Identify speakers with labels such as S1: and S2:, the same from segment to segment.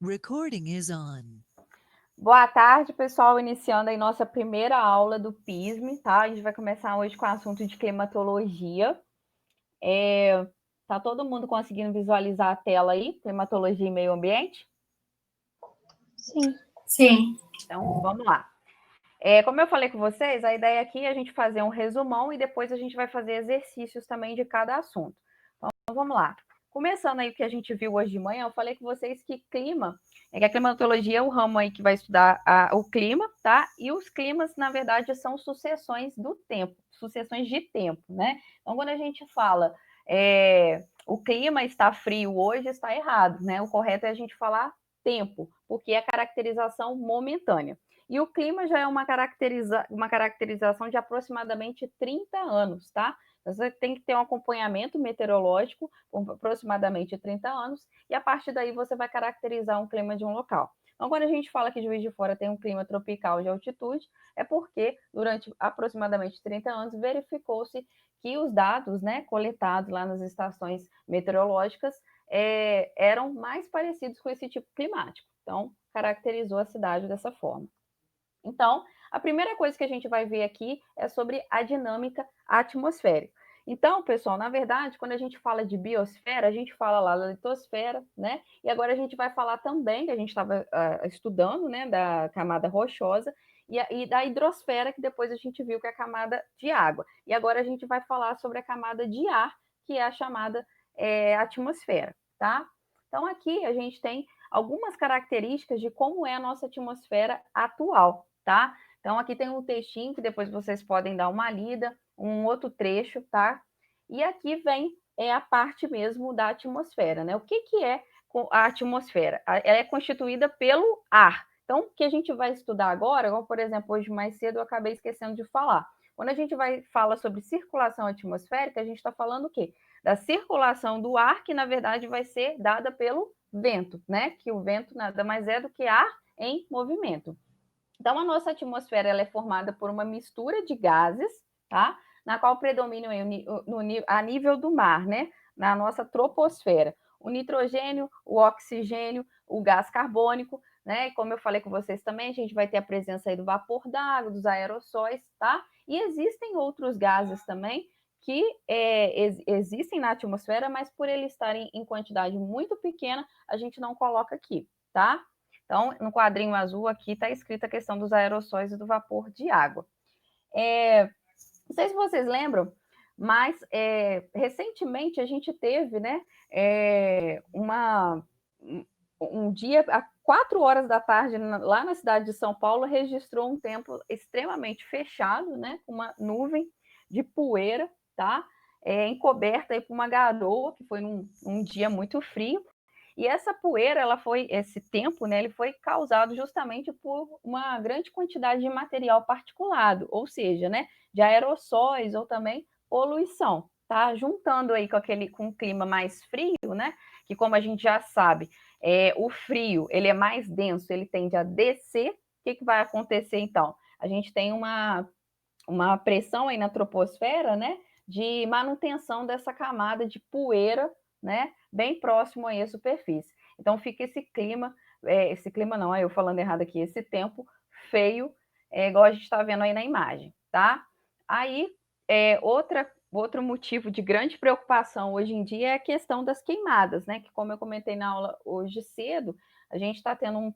S1: Recording is on.
S2: Boa tarde, pessoal. Iniciando aí nossa primeira aula do PISM, tá? A gente vai começar hoje com o assunto de climatologia. Tá todo mundo conseguindo visualizar a tela aí? Climatologia e meio ambiente?
S3: Sim.
S4: Sim.
S2: Então, vamos lá. Como eu falei com vocês, a ideia aqui é a gente fazer um resumão e depois a gente vai fazer exercícios também de cada assunto. Então, vamos lá. Começando aí o que a gente viu hoje de manhã, eu falei com vocês que que a climatologia é o ramo aí que vai estudar o clima, tá? E os climas, na verdade, são sucessões do tempo, sucessões de tempo, né? Então, quando a gente fala o clima está frio hoje, está errado, né? O correto é a gente falar tempo, porque é caracterização momentânea. E o clima já é uma caracterização de aproximadamente 30 anos, tá? Você tem que ter um acompanhamento meteorológico por aproximadamente 30 anos, e a partir daí você vai caracterizar um clima de um local. Então, quando a gente fala que Juiz de Fora tem um clima tropical de altitude, é porque durante aproximadamente 30 anos verificou-se que os dados, né, coletados lá nas estações meteorológicas eram mais parecidos com esse tipo climático. Então, caracterizou a cidade dessa forma. Então, a primeira coisa que a gente vai ver aqui é sobre a dinâmica atmosférica. Então, pessoal, na verdade, quando a gente fala de biosfera, a gente fala lá da litosfera, né? E agora a gente vai falar também, que a gente estava estudando, né, da camada rochosa, e da hidrosfera, que depois a gente viu que é a camada de água. E agora a gente vai falar sobre a camada de ar, que é a chamada atmosfera, tá? Então, aqui a gente tem algumas características de como é a nossa atmosfera atual, tá? Então, aqui tem um textinho que depois vocês podem dar uma lida, um outro trecho, tá? E aqui vem a parte mesmo da atmosfera, né? O que é a atmosfera? Ela é constituída pelo ar. Então, o que a gente vai estudar agora, como por exemplo, hoje mais cedo eu acabei esquecendo de falar. Quando a gente fala sobre circulação atmosférica, a gente está falando o quê? Da circulação do ar, que na verdade vai ser dada pelo vento, né? Que o vento nada mais é do que ar em movimento. Então, a nossa atmosfera ela é formada por uma mistura de gases, tá? Na qual predominam a nível do mar, né? Na nossa troposfera. O nitrogênio, o oxigênio, o gás carbônico, né? E como eu falei com vocês também, a gente vai ter a presença aí do vapor d'água, dos aerossóis, tá? E existem outros gases também que existem na atmosfera, mas por eles estarem em quantidade muito pequena, a gente não coloca aqui, tá? Então, no quadrinho azul aqui está escrita a questão dos aerossóis e do vapor de água. Não sei se vocês lembram, mas recentemente a gente teve, né, um dia, às 4 horas da tarde, lá na cidade de São Paulo, registrou um tempo extremamente fechado, né, com uma nuvem de poeira, tá? Encoberta aí por uma garoa, que foi um dia muito frio. E essa poeira, esse tempo, né, ele foi causado justamente por uma grande quantidade de material particulado, ou seja, né, de aerossóis ou também poluição, tá? Juntando aí com o clima mais frio, né, que como a gente já sabe, o frio, ele é mais denso, ele tende a descer. O que vai acontecer então? A gente tem uma pressão aí na troposfera, né, de manutenção dessa camada de poeira, né, bem próximo aí à superfície. Então fica esse clima não, eu falando errado aqui, esse tempo feio, igual a gente está vendo aí na imagem, tá? Aí, outro motivo de grande preocupação hoje em dia é a questão das queimadas, né? Que como eu comentei na aula hoje cedo, a gente está tendo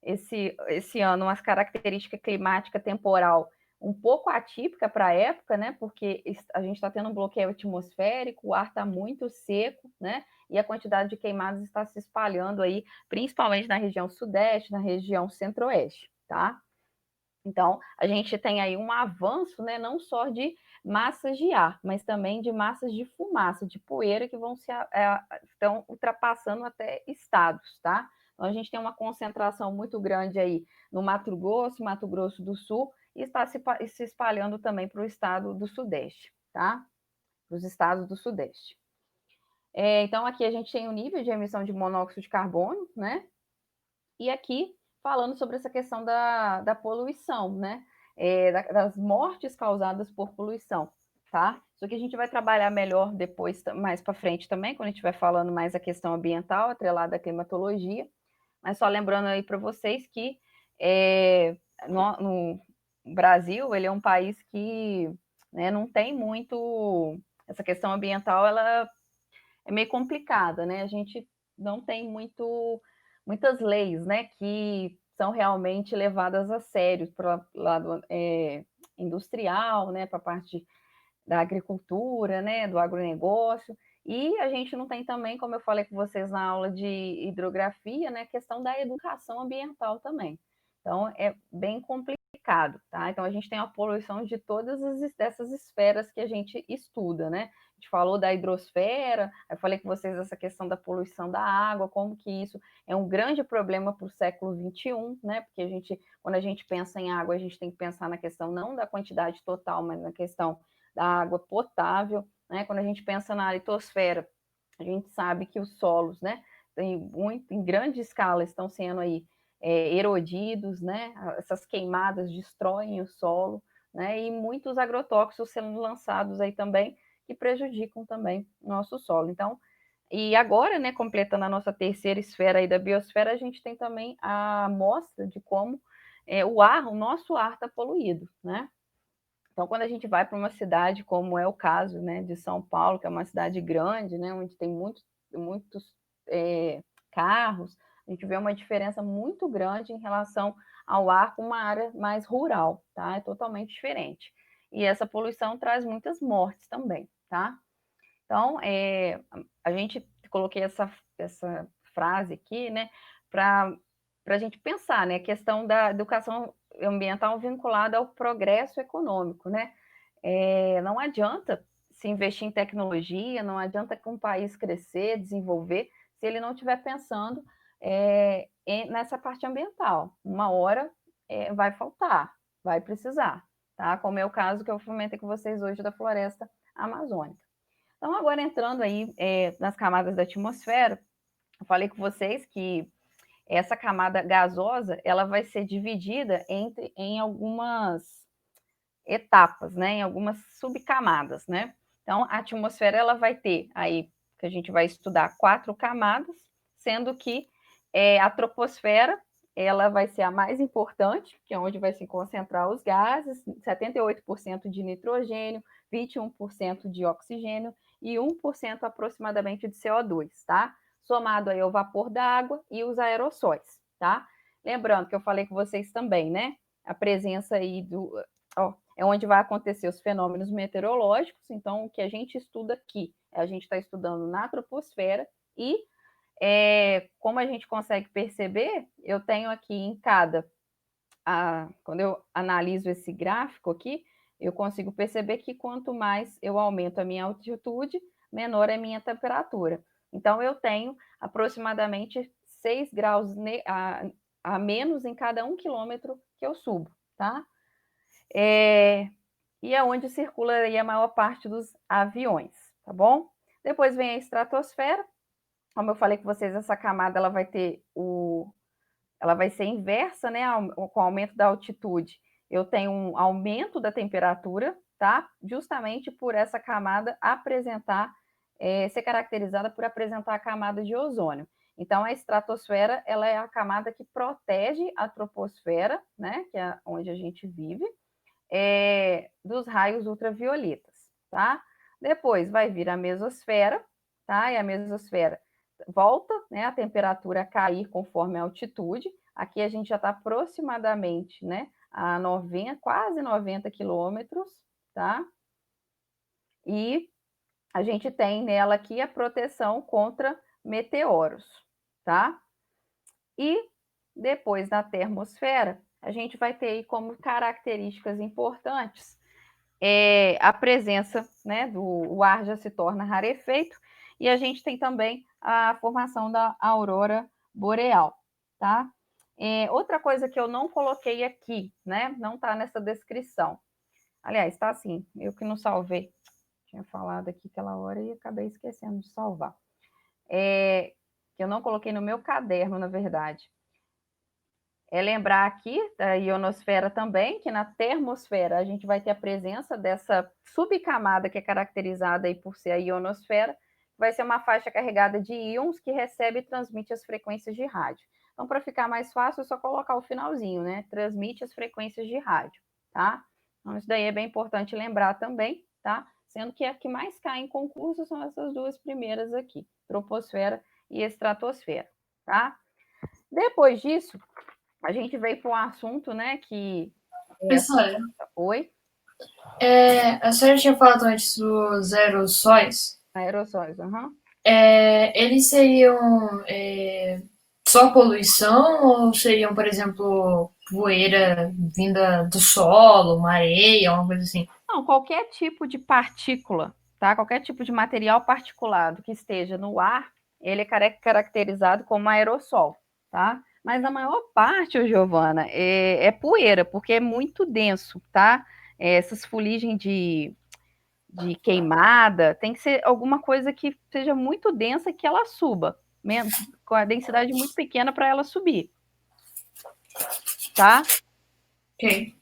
S2: esse ano umas características climática temporal um pouco atípica para a época, né? Porque a gente está tendo um bloqueio atmosférico, o ar está muito seco, né? E a quantidade de queimadas está se espalhando aí, principalmente na região sudeste, na região centro-oeste, tá? Então, a gente tem aí um avanço, né, não só de massas de ar, mas também de massas de fumaça, de poeira, que estão ultrapassando até estados, tá? Então, a gente tem uma concentração muito grande aí no Mato Grosso do Sul, e está se espalhando também para o estado do Sudeste, tá? Para os estados do Sudeste. Então, aqui a gente tem o nível de emissão de monóxido de carbono, né? E aqui falando sobre essa questão da poluição, né? Das mortes causadas por poluição. tá? Isso aqui a gente vai trabalhar melhor depois, mais para frente também, quando a gente estiver falando mais a questão ambiental, atrelada à climatologia. Mas só lembrando aí para vocês que no Brasil, ele é um país que, né, não tem muito... Essa questão ambiental, ela é meio complicada, né? A gente não tem muitas leis, né, que são realmente levadas a sério para o lado industrial, né, para a parte da agricultura, né, do agronegócio. E a gente não tem também, como eu falei com vocês na aula de hidrografia, né, a questão da educação ambiental também. Então, é bem complicado, tá? Então, a gente tem a poluição de todas essas esferas que a gente estuda, né? A gente falou da hidrosfera, eu falei com vocês essa questão da poluição da água, como que isso é um grande problema para o século XXI, né? Porque quando a gente pensa em água, a gente tem que pensar na questão não da quantidade total, mas na questão da água potável, né? Quando a gente pensa na litosfera, a gente sabe que os solos, né, em grande escala estão sendo aí erodidos, né? Essas queimadas destroem o solo, né? E muitos agrotóxicos sendo lançados aí também que prejudicam também o nosso solo. Então, e agora, né, completando a nossa terceira esfera aí da biosfera, a gente tem também a amostra de como o nosso ar está poluído, né? Então, quando a gente vai para uma cidade, como é o caso, né, de São Paulo, que é uma cidade grande, né, onde tem muitos carros, a gente vê uma diferença muito grande em relação ao ar com uma área mais rural, tá? É totalmente diferente. E essa poluição traz muitas mortes também, tá? Então, a gente coloquei essa frase aqui, né, para a gente pensar, né, a questão da educação ambiental vinculada ao progresso econômico, né? Não adianta se investir em tecnologia, não adianta que um país crescer, desenvolver, se ele não estiver pensando nessa parte ambiental. Uma hora vai faltar, vai precisar, tá? Como é o caso que eu comentei com vocês hoje da floresta amazônica. Então, agora entrando aí nas camadas da atmosfera, eu falei com vocês que essa camada gasosa, ela vai ser dividida em algumas etapas, né, em algumas subcamadas, né? Então, a atmosfera, ela vai ter aí, que a gente vai estudar 4 camadas, sendo que a troposfera, ela vai ser a mais importante, que é onde vai se concentrar os gases, 78% de nitrogênio, 21% de oxigênio e 1% aproximadamente de CO2, tá? Somado aí ao vapor da água e os aerossóis, tá? Lembrando que eu falei com vocês também, né? A presença aí é onde vai acontecer os fenômenos meteorológicos. Então, o que a gente estuda aqui, a gente está estudando na troposfera e como a gente consegue perceber, eu tenho aqui em quando eu analiso esse gráfico aqui, eu consigo perceber que quanto mais eu aumento a minha altitude, menor é a minha temperatura. Então, eu tenho aproximadamente 6 graus a menos em cada 1 quilômetro que eu subo, tá? E é onde circula aí a maior parte dos aviões, tá bom? Depois vem a estratosfera. Como eu falei com vocês, essa camada ela vai ser inversa, né? Com o aumento da altitude, eu tenho um aumento da temperatura, tá? Justamente por essa camada ser caracterizada por apresentar a camada de ozônio. Então, a estratosfera, ela é a camada que protege a troposfera, né? Que é onde a gente vive, dos raios ultravioletas, tá? Depois vai vir a mesosfera, tá? E a mesosfera volta, né, a temperatura a cair conforme a altitude. Aqui a gente já está aproximadamente, né, a 90, quase 90 quilômetros, tá? E a gente tem nela aqui a proteção contra meteoros, tá? E depois na termosfera, a gente vai ter aí como características importantes a presença, né, o ar já se torna rarefeito, e a gente tem também a formação da aurora boreal, tá? Outra coisa que eu não coloquei aqui, né, não está nessa descrição. Aliás, está assim, eu que não salvei. Tinha falado aqui aquela hora e acabei esquecendo de salvar. Que eu não coloquei no meu caderno, na verdade. É lembrar aqui da ionosfera também, que na termosfera a gente vai ter a presença dessa subcamada que é caracterizada aí por ser a ionosfera, vai ser uma faixa carregada de íons que recebe e transmite as frequências de rádio. Então, para ficar mais fácil, é só colocar o finalzinho, né? Transmite as frequências de rádio, tá? Então, isso daí é bem importante lembrar também, tá? Sendo que a que mais cai em concurso são essas duas primeiras aqui, troposfera e estratosfera, tá? Depois disso, a gente veio para um assunto, né, que...
S1: Professora,
S2: Oi?
S1: a senhora tinha falado antes dos aerossóis.
S2: Aerossóis,
S1: Eles seriam só poluição ou seriam, por exemplo, poeira vinda do solo, uma areia, uma coisa assim?
S2: Não, qualquer tipo de partícula, tá? Qualquer tipo de material particulado que esteja no ar, ele é caracterizado como aerossol, tá? Mas a maior parte, ô Giovana, é poeira, porque é muito denso, tá? Essas fuligens de queimada, tem que ser alguma coisa que seja muito densa que ela suba, mesmo, com a densidade muito pequena para ela subir, tá?
S1: Ok.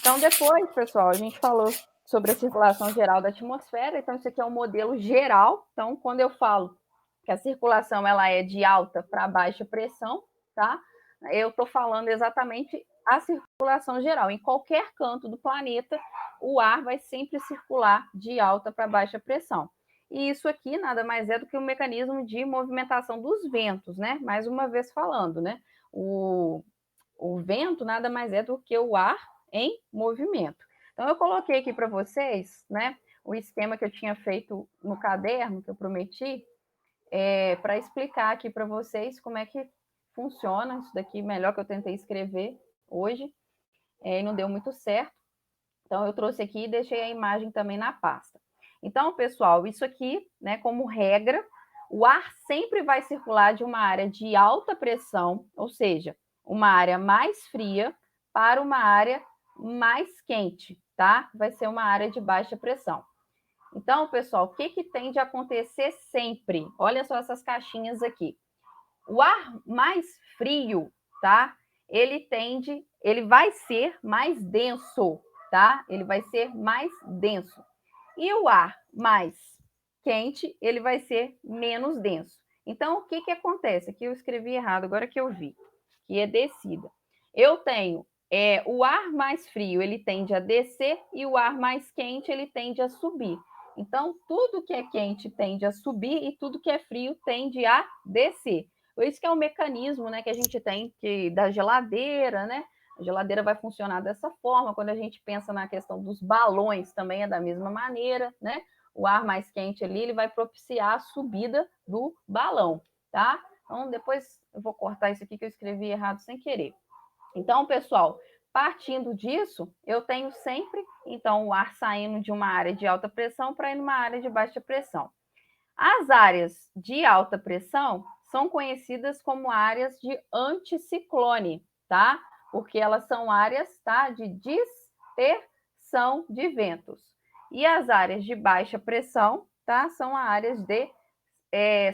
S2: Então, depois, pessoal, a gente falou sobre a circulação geral da atmosfera, então isso aqui é um modelo geral. Então, quando eu falo que a circulação ela é de alta para baixa pressão, tá? Eu estou falando exatamente a circulação geral. Em qualquer canto do planeta, o ar vai sempre circular de alta para baixa pressão. E isso aqui nada mais é do que um mecanismo de movimentação dos ventos, né? Mais uma vez falando, né? O vento nada mais é do que o ar em movimento. Então, eu coloquei aqui para vocês, né, o esquema que eu tinha feito no caderno, que eu prometi, para explicar aqui para vocês como é que funciona isso daqui, melhor que eu tentei escrever hoje, e não deu muito certo. Então, eu trouxe aqui e deixei a imagem também na pasta. Então, pessoal, isso aqui, né, como regra, o ar sempre vai circular de uma área de alta pressão, ou seja, uma área mais fria, para uma área mais quente, tá? Vai ser uma área de baixa pressão. Então, pessoal, o que, que tem de acontecer sempre? Olha só essas caixinhas aqui. O ar mais frio, tá? Ele vai ser mais denso, tá? Ele vai ser mais denso. E o ar mais quente, ele vai ser menos denso. Então, o que, que acontece? Aqui eu escrevi errado, agora que eu vi, que é descida. Eu tenho o ar mais frio, ele tende a descer, e o ar mais quente, ele tende a subir. Então, tudo que é quente tende a subir e tudo que é frio tende a descer. Por isso que é o mecanismo, né, que a gente tem da geladeira, né? A geladeira vai funcionar dessa forma. Quando a gente pensa na questão dos balões, também é da mesma maneira, né? O ar mais quente ali, ele vai propiciar a subida do balão, tá? Então, depois eu vou cortar isso aqui que eu escrevi errado sem querer. Então, pessoal, partindo disso, eu tenho sempre, então, o ar saindo de uma área de alta pressão para ir numa área de baixa pressão. As áreas de alta pressão são conhecidas como áreas de anticiclone, tá? Porque elas são áreas, tá, de dispersão de ventos. E as áreas de baixa pressão, tá, são áreas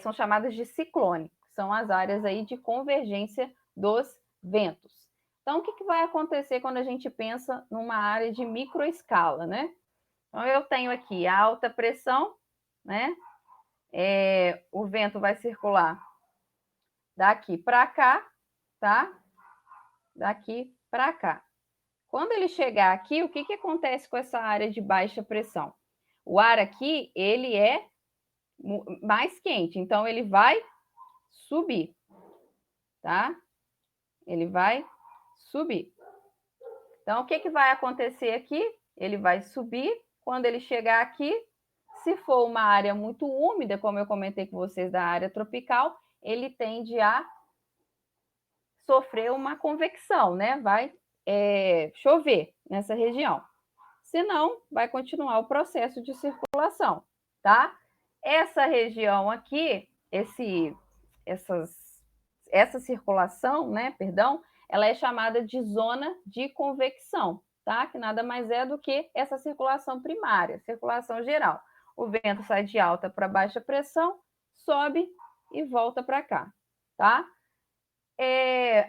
S2: são chamadas de ciclone, são as áreas aí de convergência dos ventos. Então, o que vai acontecer quando a gente pensa numa área de microescala, né? Então, eu tenho aqui a alta pressão, né? O vento vai circular daqui para cá, tá? Daqui para cá. Quando ele chegar aqui, o que, que acontece com essa área de baixa pressão? O ar aqui, ele é mais quente, então ele vai subir, tá? Ele vai subir. Então, o que, que vai acontecer aqui? Ele vai subir. Quando ele chegar aqui, se for uma área muito úmida, como eu comentei com vocês da área tropical, ele tende a sofrer uma convecção, né? Vai chover nessa região. Senão, vai continuar o processo de circulação, tá? Essa região aqui, essa circulação, né, perdão, ela é chamada de zona de convecção, tá? Que nada mais é do que essa circulação primária, circulação geral. O vento sai de alta para baixa pressão, sobe e volta para cá, tá?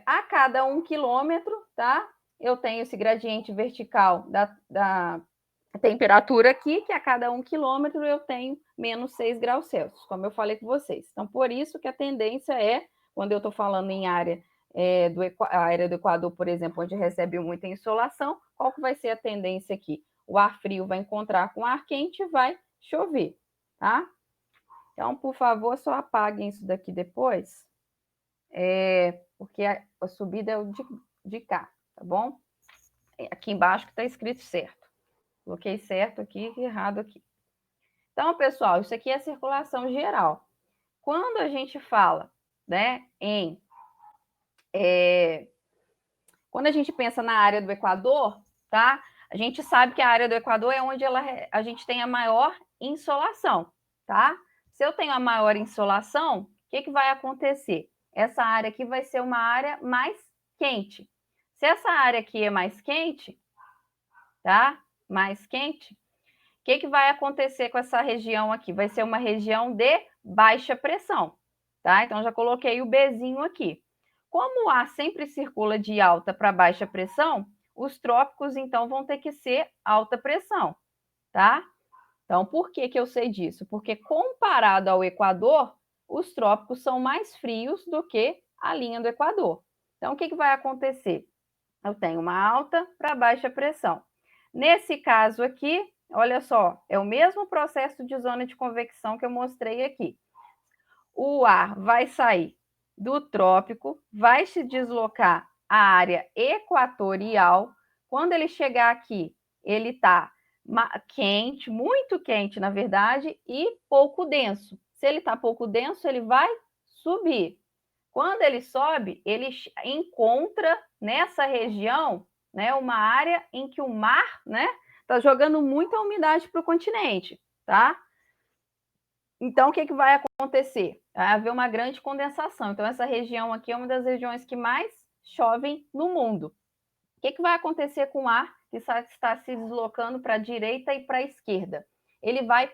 S2: a cada 1 quilômetro, tá? Eu tenho esse gradiente vertical da temperatura aqui, que a cada 1 quilômetro eu tenho menos 6 graus Celsius, como eu falei com vocês. Então, por isso que a tendência é, quando eu estou falando em área a área do Equador, por exemplo, onde recebe muita insolação, qual que vai ser a tendência aqui? O ar frio vai encontrar com o ar quente e vai chover, tá? Então, por favor, só apaguem isso daqui depois, porque a subida é o de cá, tá bom? Aqui embaixo que está escrito certo. Coloquei certo aqui e errado aqui. Então, pessoal, isso aqui é a circulação geral. Quando a gente fala, né, quando a gente pensa na área do Equador, tá? A gente sabe que a área do Equador é onde a gente tem a maior insolação, tá? Se eu tenho a maior insolação, o que vai acontecer? Essa área aqui vai ser uma área mais quente. Se essa área aqui é mais quente, tá? Mais quente, o que vai acontecer com essa região aqui? Vai ser uma região de baixa pressão, tá? Então, já coloquei o Bzinho aqui. Como o ar sempre circula de alta para baixa pressão, os trópicos, então, vão ter que ser alta pressão, tá? Então, por que eu sei disso? Porque, comparado ao Equador, os trópicos são mais frios do que a linha do Equador. Então, o que vai acontecer? Eu tenho uma alta para baixa pressão. Nesse caso aqui, olha só, é o mesmo processo de zona de convecção que eu mostrei aqui. O ar vai sair do trópico, vai se deslocar à área equatorial. Quando ele chegar aqui, ele está quente, muito quente, na verdade, e pouco denso. Se ele está pouco denso, ele vai subir. Quando ele sobe, ele encontra nessa região, né, uma área em que o mar, né, está jogando muita umidade para o continente, tá? Então, o que vai acontecer? Vai haver uma grande condensação. Então, essa região aqui é uma das regiões que mais chovem no mundo. O que vai acontecer com o ar que está se deslocando para a direita e para a esquerda? Ele vai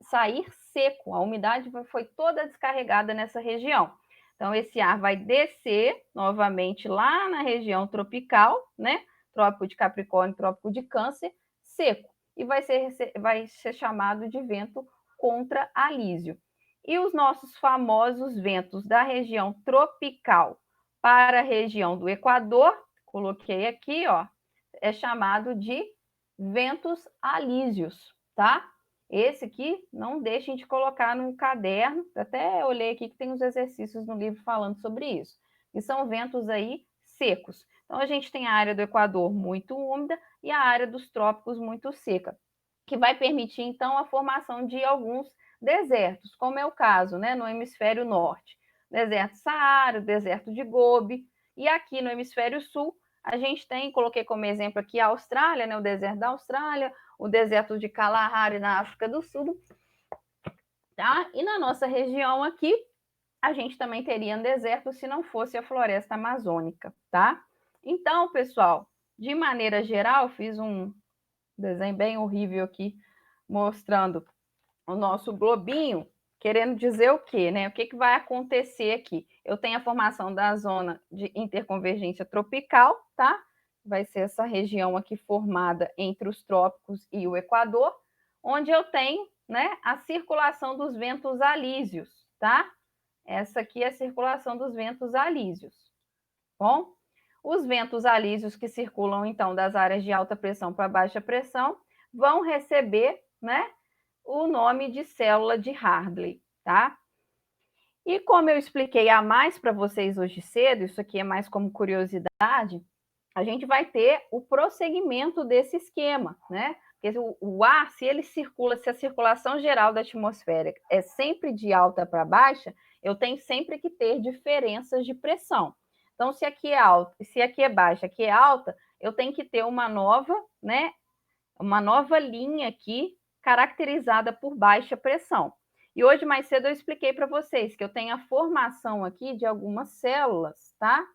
S2: sair seco, a umidade foi toda descarregada nessa região. Então, esse ar vai descer novamente lá na região tropical, né? Trópico de Capricórnio, Trópico de Câncer, seco. E vai ser chamado de vento contra-alísio. E os nossos famosos ventos da região tropical para a região do Equador, coloquei aqui, ó, é chamado de ventos alísios, tá? Esse aqui, não deixem de colocar no caderno, até olhei aqui que tem os exercícios no livro falando sobre isso, e são ventos aí secos. Então, a gente tem a área do Equador muito úmida e a área dos trópicos muito seca, que vai permitir, então, a formação de alguns desertos, como é o caso, né, no hemisfério norte. Deserto Saara, deserto de Gobi, e aqui no hemisfério sul, a gente tem, coloquei como exemplo aqui a Austrália, né, o deserto da Austrália, o deserto de Kalahari na África do Sul, tá? E na nossa região aqui, a gente também teria um deserto se não fosse a floresta amazônica, tá? Então, pessoal, de maneira geral, fiz um desenho bem horrível aqui, mostrando o nosso globinho, querendo dizer o quê, né? O que vai acontecer aqui? Eu tenho a formação da zona de interconvergência tropical, tá? Vai ser essa região aqui formada entre os trópicos e o Equador, onde eu tenho, né, a circulação dos ventos alísios, tá? Essa aqui é a circulação dos ventos alísios. Bom, os ventos alísios que circulam, então, das áreas de alta pressão para baixa pressão vão receber, né, o nome de célula de Hartley, tá? E como eu expliquei a mais para vocês hoje cedo, isso aqui é mais como curiosidade, a gente vai ter o prosseguimento desse esquema, né? Porque o ar, se ele circula, se a circulação geral da atmosfera é sempre de alta para baixa, eu tenho sempre que ter diferenças de pressão. Então, se aqui é alta, se aqui é baixa, aqui é alta, eu tenho que ter uma nova, né? Uma nova linha aqui caracterizada por baixa pressão. E hoje, mais cedo, eu expliquei para vocês que eu tenho a formação aqui de algumas células, tá?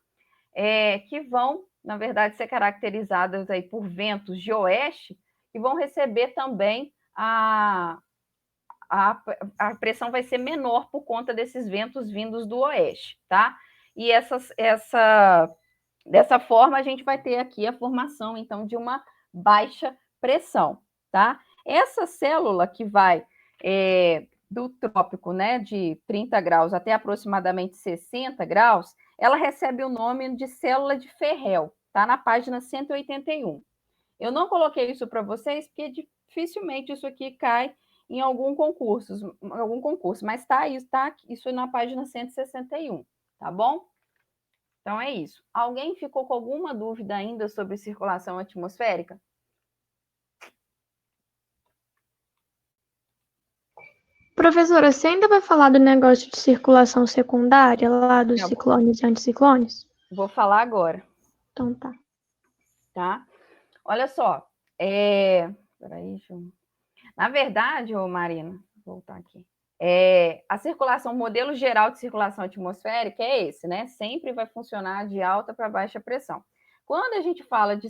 S2: Que vão, na verdade, ser caracterizadas aí por ventos de oeste e vão receber também a pressão vai ser menor por conta desses ventos vindos do oeste, tá? e dessa forma a gente vai ter aqui a formação, então, de uma baixa pressão, tá? Essa célula que vai do trópico, né, de 30 graus até aproximadamente 60 graus, ela recebe o nome de célula de Ferrel, tá na página 181. Eu não coloquei isso para vocês porque dificilmente isso aqui cai em algum concurso, mas tá isso na página 161, tá bom? Então é isso. Alguém ficou com alguma dúvida ainda sobre circulação atmosférica?
S3: Professora, você ainda vai falar do negócio de circulação secundária, lá dos ciclones e anticiclones?
S2: Vou falar agora.
S3: Então tá.
S2: Tá? Olha só. Peraí, deixa eu... Na verdade, Marina, vou voltar aqui. A circulação, o modelo geral de circulação atmosférica é esse, né? Sempre vai funcionar de alta para baixa pressão. Quando a gente fala de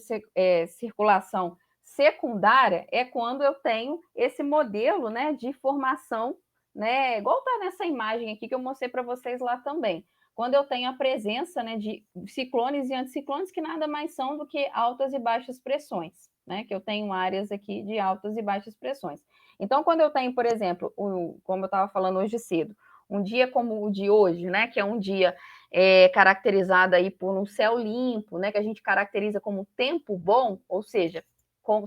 S2: circulação secundária, é quando eu tenho esse modelo, né, de formação, né, igual está nessa imagem aqui que eu mostrei para vocês lá também. Quando eu tenho a presença, né, de ciclones e anticiclones, que nada mais são do que altas e baixas pressões, né? Que eu tenho áreas aqui de altas e baixas pressões. Então, quando eu tenho, por exemplo, como eu estava falando hoje cedo, um dia como o de hoje, né, que é um dia caracterizado aí por um céu limpo, né, que a gente caracteriza como tempo bom, ou seja,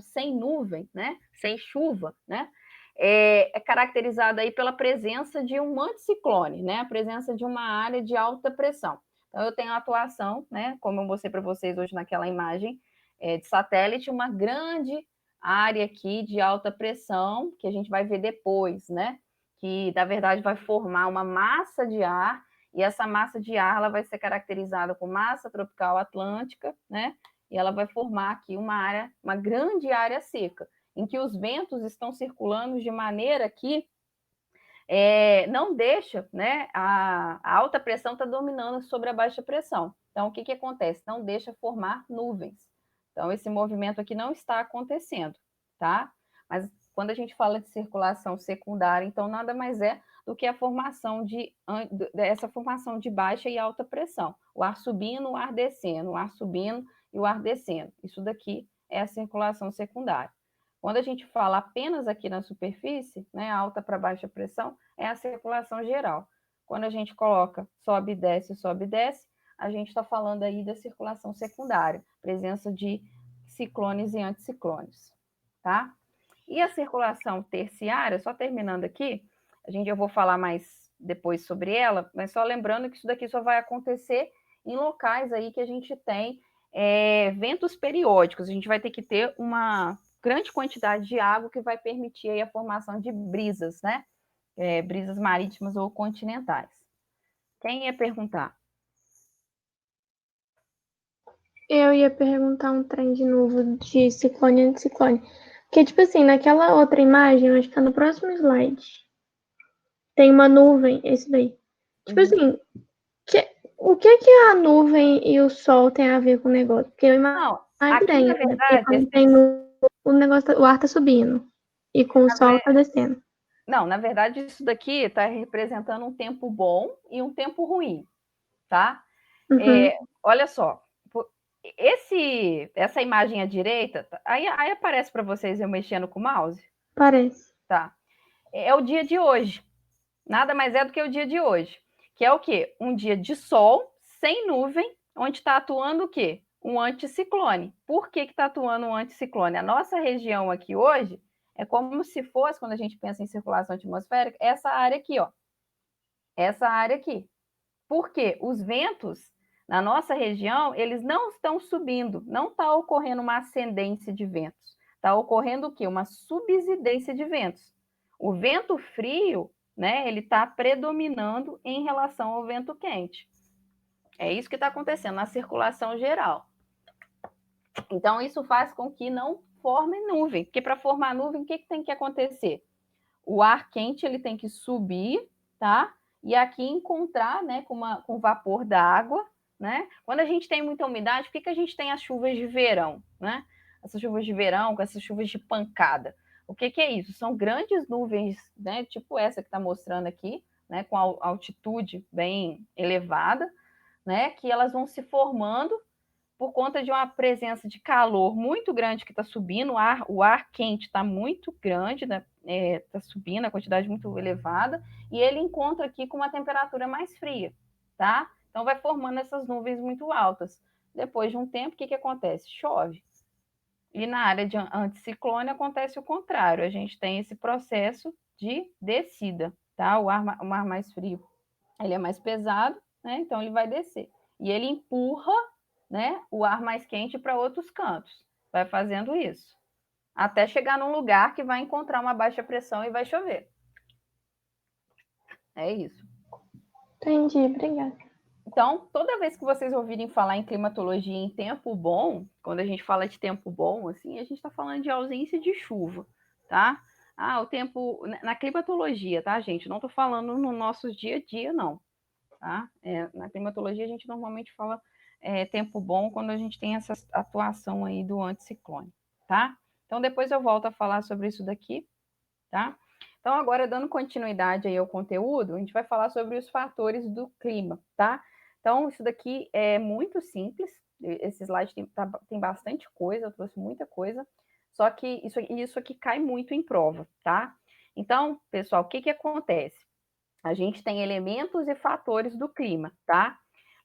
S2: sem nuvem, né, sem chuva, né, é caracterizado aí pela presença de um anticiclone, né, a presença de uma área de alta pressão. Então, eu tenho a atuação, né, como eu mostrei para vocês hoje naquela imagem de satélite, uma grande área aqui de alta pressão, que a gente vai ver depois, né? Que, na verdade, vai formar uma massa de ar, e essa massa de ar ela vai ser caracterizada com massa tropical atlântica, né? E ela vai formar aqui uma grande área seca, em que os ventos estão circulando de maneira que não deixa, né? A alta pressão está dominando sobre a baixa pressão. Então, o que acontece? Não deixa formar nuvens. Então, esse movimento aqui não está acontecendo, tá? Mas quando a gente fala de circulação secundária, então nada mais é do que a formação essa formação de baixa e alta pressão. O ar subindo, o ar descendo, o ar subindo e o ar descendo. Isso daqui é a circulação secundária. Quando a gente fala apenas aqui na superfície, né, alta para baixa pressão, é a circulação geral. Quando a gente coloca sobe e desce, a gente está falando aí da circulação secundária, presença de ciclones e anticiclones, tá? E a circulação terciária, só terminando aqui, eu vou falar mais depois sobre ela, mas só lembrando que isso daqui só vai acontecer em locais aí que a gente tem ventos periódicos. A gente vai ter que ter uma grande quantidade de água que vai permitir aí a formação de brisas, né? Brisas marítimas ou continentais. Quem ia perguntar?
S3: Eu ia perguntar um trem de novo de ciclone e anticiclone. Porque, tipo assim, naquela outra imagem, acho que tá no próximo slide, tem uma nuvem, esse daí. Tipo assim, o que a nuvem e o sol tem a ver com o negócio? Porque eu imagino
S2: aqui, na
S3: né? Porque
S2: verdade,
S3: quando tem o negócio, o ar tá subindo e com o sol tá descendo.
S2: Não, na verdade, isso daqui está representando um tempo bom e um tempo ruim, tá?
S3: Uhum.
S2: Olha só, essa imagem à direita, aí aparece para vocês eu mexendo com o mouse?
S3: Parece.
S2: Tá. É o dia de hoje. Nada mais é do que o dia de hoje. Que é o quê? Um dia de sol, sem nuvem, onde está atuando o quê? Um anticiclone. Por que está atuando um anticiclone? A nossa região aqui hoje é como se fosse, quando a gente pensa em circulação atmosférica, essa área aqui, ó. Essa área aqui. Porque os ventos na nossa região, eles não estão subindo, não está ocorrendo uma ascendência de ventos. Está ocorrendo o quê? Uma subsidência de ventos. O vento frio, né, ele está predominando em relação ao vento quente. É isso que está acontecendo na circulação geral. Então, isso faz com que não forme nuvem, porque para formar nuvem, o que tem que acontecer? O ar quente ele tem que subir, tá? E aqui encontrar, né, com vapor d'água, né? Quando a gente tem muita umidade, por que a gente tem as chuvas de verão, né? Essas chuvas de verão, com essas chuvas de pancada. O que é isso? São grandes nuvens, né? Tipo essa que está mostrando aqui, né? Com altitude bem elevada, né, que elas vão se formando por conta de uma presença de calor muito grande que está subindo, o ar quente está muito grande, né, está subindo, a quantidade muito elevada, e ele encontra aqui com uma temperatura mais fria, tá? Então vai formando essas nuvens muito altas. Depois de um tempo, o que acontece? Chove. E na área de anticiclone acontece o contrário, a gente tem esse processo de descida, tá? O ar mais frio, ele é mais pesado, né? Então ele vai descer. E ele empurra, né, o ar mais quente para outros cantos. Vai fazendo isso. Até chegar num lugar que vai encontrar uma baixa pressão e vai chover. É isso.
S3: Entendi, obrigada.
S2: Então, toda vez que vocês ouvirem falar em climatologia em tempo bom, quando a gente fala de tempo bom, assim, a gente está falando de ausência de chuva, tá? Ah, o tempo. Na climatologia, tá, gente? Não estou falando no nosso dia a dia, não. Tá? Na climatologia, a gente normalmente fala tempo bom quando a gente tem essa atuação aí do anticiclone, tá? Então, depois eu volto a falar sobre isso daqui, tá? Então, agora, dando continuidade aí ao conteúdo, a gente vai falar sobre os fatores do clima, tá? Então, isso daqui é muito simples, esse slide tem bastante coisa, eu trouxe muita coisa, só que isso aqui cai muito em prova, tá? Então, pessoal, o que acontece? A gente tem elementos e fatores do clima, tá?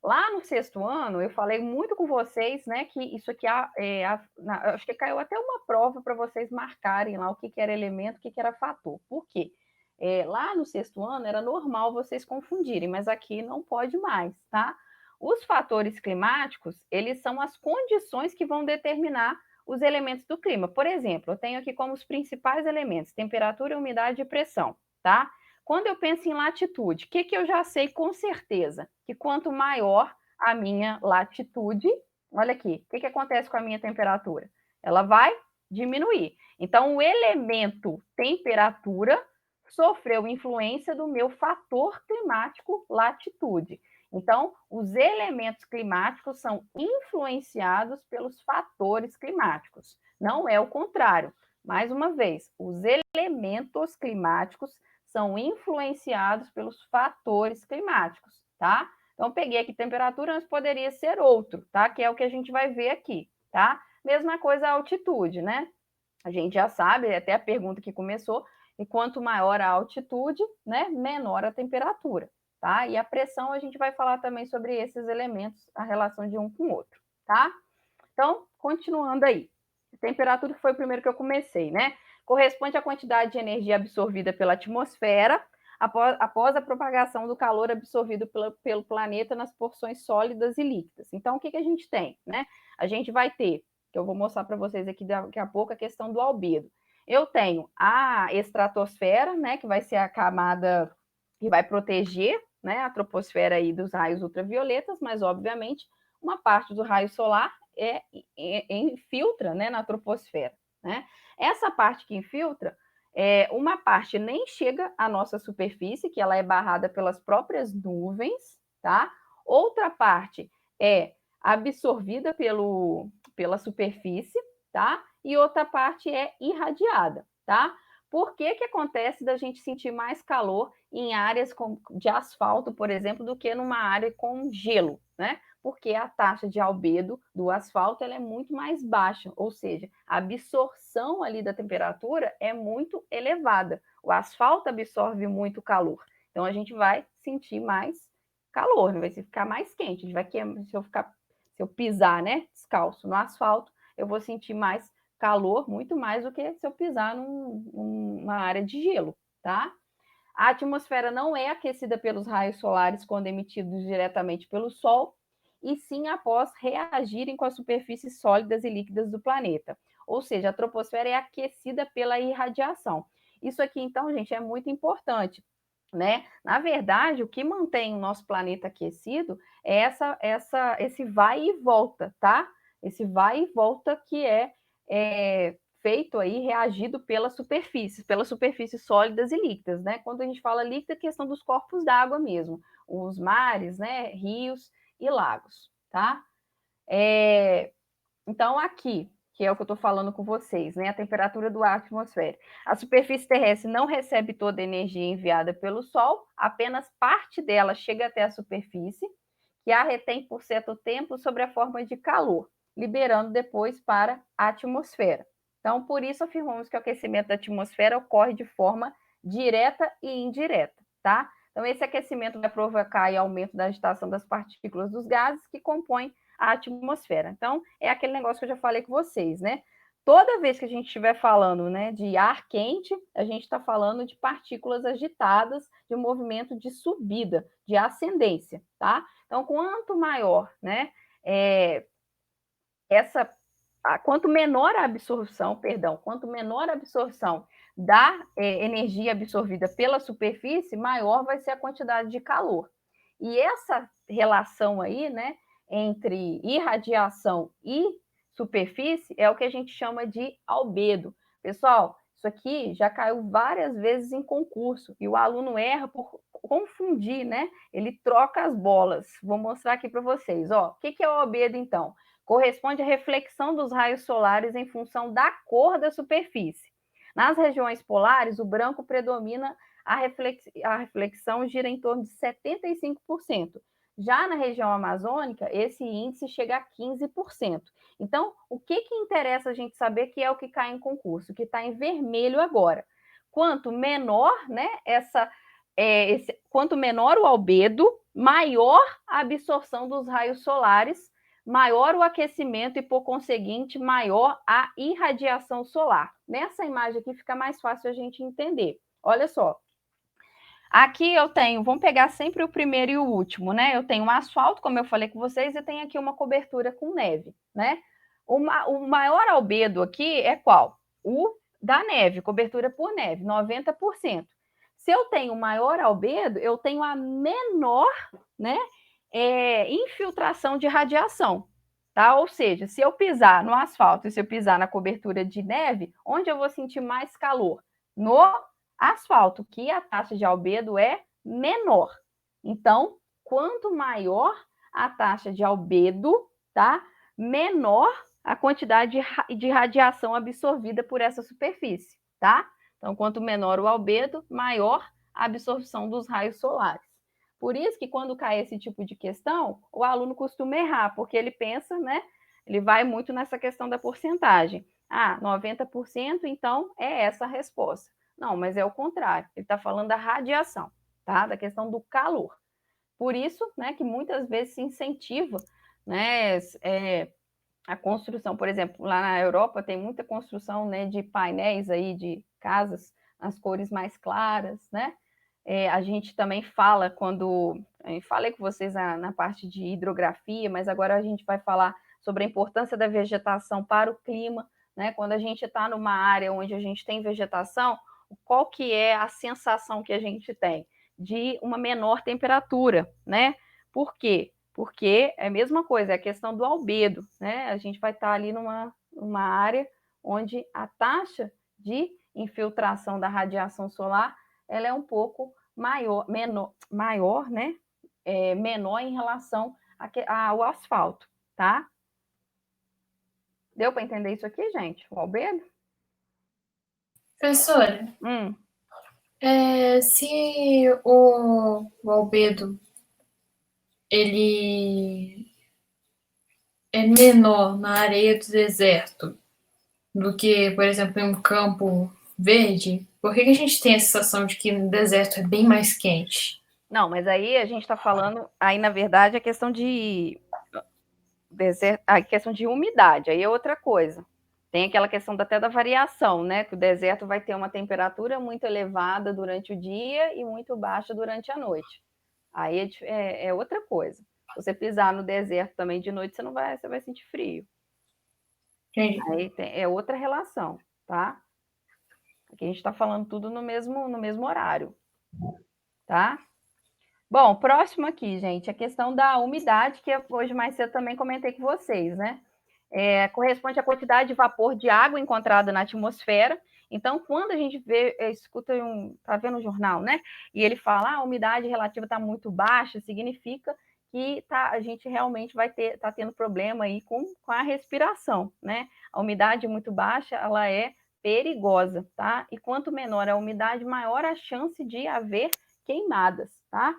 S2: Lá no sexto ano, eu falei muito com vocês, né, que isso aqui acho que caiu até uma prova para vocês marcarem lá o que era elemento, o que era fator. Por quê? Lá no sexto ano era normal vocês confundirem, mas aqui não pode mais, tá? Os fatores climáticos, eles são as condições que vão determinar os elementos do clima. Por exemplo, eu tenho aqui como os principais elementos temperatura, umidade e pressão, tá? Quando eu penso em latitude, o que eu já sei com certeza? Que quanto maior a minha latitude, olha aqui, o que acontece com a minha temperatura? Ela vai diminuir. Então, o elemento temperatura sofreu influência do meu fator climático latitude. Então, os elementos climáticos são influenciados pelos fatores climáticos. Não é o contrário. Mais uma vez, os elementos climáticos são influenciados pelos fatores climáticos, tá? Então, peguei aqui temperatura, mas poderia ser outro, tá? Que é o que a gente vai ver aqui, tá? Mesma coisa a altitude, né? A gente já sabe, até a pergunta que começou, e quanto maior a altitude, né, menor a temperatura, tá? E a pressão, a gente vai falar também sobre esses elementos, a relação de um com o outro, tá? Então, continuando aí. Temperatura foi o primeiro que eu comecei, né? Corresponde à quantidade de energia absorvida pela atmosfera após a propagação do calor absorvido pelo planeta nas porções sólidas e líquidas. Então, o que a gente tem, né? A gente vai ter, que eu vou mostrar para vocês aqui daqui a pouco, a questão do albedo. Eu tenho a estratosfera, né, que vai ser a camada que vai proteger, né, a troposfera aí dos raios ultravioletas, mas, obviamente, uma parte do raio solar infiltra, né, na troposfera, né? Essa parte que infiltra, uma parte nem chega à nossa superfície, que ela é barrada pelas próprias nuvens, tá? Outra parte é absorvida pela superfície, tá? E outra parte é irradiada, tá? Por que acontece da gente sentir mais calor em áreas de asfalto, por exemplo, do que numa área com gelo, né? Porque a taxa de albedo do asfalto ela é muito mais baixa, ou seja, a absorção ali da temperatura é muito elevada. O asfalto absorve muito calor, então a gente vai sentir mais calor, vai ficar mais quente. A gente vai queimar, se eu pisar, né, descalço no asfalto, eu vou sentir mais calor, muito mais do que se eu pisar numa área de gelo, tá? A atmosfera não é aquecida pelos raios solares quando emitidos diretamente pelo Sol, e sim após reagirem com as superfícies sólidas e líquidas do planeta. Ou seja, a troposfera é aquecida pela irradiação. Isso aqui, então, gente, é muito importante, né? Na verdade, o que mantém o nosso planeta aquecido é esse vai e volta, tá? Esse vai e volta que é feito aí, reagido pelas superfícies sólidas e líquidas, né? Quando a gente fala líquida, é questão dos corpos d'água mesmo, os mares, né, rios e lagos, tá? Então, aqui, que é o que eu estou falando com vocês, né? A temperatura do ar atmosférico. A superfície terrestre não recebe toda a energia enviada pelo Sol, apenas parte dela chega até a superfície, que a retém por certo tempo sob a forma de calor, liberando depois para a atmosfera. Então, por isso afirmamos que o aquecimento da atmosfera ocorre de forma direta e indireta, tá? Então, esse aquecimento vai provocar aí aumento da agitação das partículas dos gases que compõem a atmosfera. Então, é aquele negócio que eu já falei com vocês, né? Toda vez que a gente estiver falando, né, de ar quente, a gente está falando de partículas agitadas, de um movimento de subida, de ascendência, tá? Então, quanto maior, né, quanto menor a absorção, quanto menor a absorção da energia absorvida pela superfície, maior vai ser a quantidade de calor. E essa relação aí, né, entre irradiação e superfície é o que a gente chama de albedo. Pessoal, isso aqui já caiu várias vezes em concurso e o aluno erra por confundir, né? Ele troca as bolas. Vou mostrar aqui para vocês. Ó, o que é o albedo, então? Corresponde à reflexão dos raios solares em função da cor da superfície. Nas regiões polares, o branco predomina, a reflexão gira em torno de 75%. Já na região amazônica, esse índice chega a 15%. Então, o que interessa a gente saber que é o que cai em concurso, que está em vermelho agora? Quanto menor, né, quanto menor o albedo, maior a absorção dos raios solares, maior o aquecimento e, por conseguinte, maior a irradiação solar. Nessa imagem aqui fica mais fácil a gente entender. Olha só. Aqui eu tenho, vamos pegar sempre o primeiro e o último, né? Eu tenho um asfalto, como eu falei com vocês, e tenho aqui uma cobertura com neve, né? O maior albedo aqui é qual? O da neve, cobertura por neve, 90%. Se eu tenho maior albedo, eu tenho a menor, né, infiltração de radiação, tá? Ou seja, se eu pisar no asfalto e se eu pisar na cobertura de neve, onde eu vou sentir mais calor? No asfalto, que a taxa de albedo é menor. Então, quanto maior a taxa de albedo, tá? Menor a quantidade de radiação absorvida por essa superfície, tá? Então, quanto menor o albedo, maior a absorção dos raios solares. Por isso que quando cai esse tipo de questão, o aluno costuma errar, porque ele pensa, né? Ele vai muito nessa questão da porcentagem. Ah, 90%, então é essa a resposta. Não, mas é o contrário. Ele está falando da radiação, tá? Da questão do calor. Por isso, né, que muitas vezes se incentiva, né, a construção. Por exemplo, lá na Europa tem muita construção, né, de painéis aí de casas nas cores mais claras, né? A gente também fala quando... Eu falei com vocês na parte de hidrografia, mas agora a gente vai falar sobre a importância da vegetação para o clima, né? Quando a gente está numa área onde a gente tem vegetação, qual que é a sensação que a gente tem? De uma menor temperatura, né? Por quê? Porque é a mesma coisa, é a questão do albedo, né? A gente vai estar ali numa área onde a taxa de infiltração da radiação solar ela é um pouco maior, né? Menor em relação ao asfalto, tá? Deu para entender isso aqui, gente? O albedo?
S1: Professora, se o albedo ele é menor na areia do deserto do que, por exemplo, em um campo verde, por que a gente tem a sensação de que no deserto é bem mais quente?
S2: Não, mas aí a gente está falando, aí na verdade a questão de deserto, a questão de umidade, aí é outra coisa. Tem aquela questão até da variação, né? Que o deserto vai ter uma temperatura muito elevada durante o dia e muito baixa durante a noite. Aí é outra coisa. Se você pisar no deserto também de noite, você vai sentir frio.
S1: Entendi.
S2: Aí é outra relação, tá? Aqui a gente está falando tudo no mesmo horário, tá? Bom, próximo aqui, gente, a questão da umidade, que hoje mais cedo também comentei com vocês, né? Corresponde à quantidade de vapor de água encontrada na atmosfera. Então, quando a gente está vendo o jornal, né? E ele fala, a umidade relativa está muito baixa, significa que a gente realmente tá tendo problema aí com a respiração, né? A umidade muito baixa, ela é perigosa, tá? E quanto menor a umidade, maior a chance de haver queimadas, tá?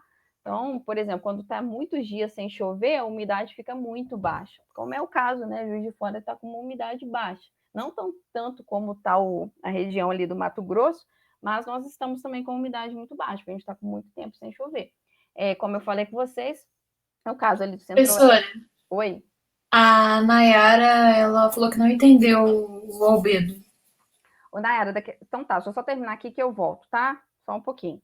S2: Então, por exemplo, quando está muitos dias sem chover, a umidade fica muito baixa, como é o caso, né? Juiz de Fora está com uma umidade baixa. Não tanto como está a região ali do Mato Grosso, mas nós estamos também com umidade muito baixa, porque a gente está com muito tempo sem chover. Como eu falei com vocês, é o caso ali do Centro-Oeste.
S1: Professora,
S2: Oi?
S1: a Nayara, ela falou que não entendeu o albedo.
S2: Ô, Nayara, então tá, deixa eu só terminar aqui que eu volto, tá? Só um pouquinho.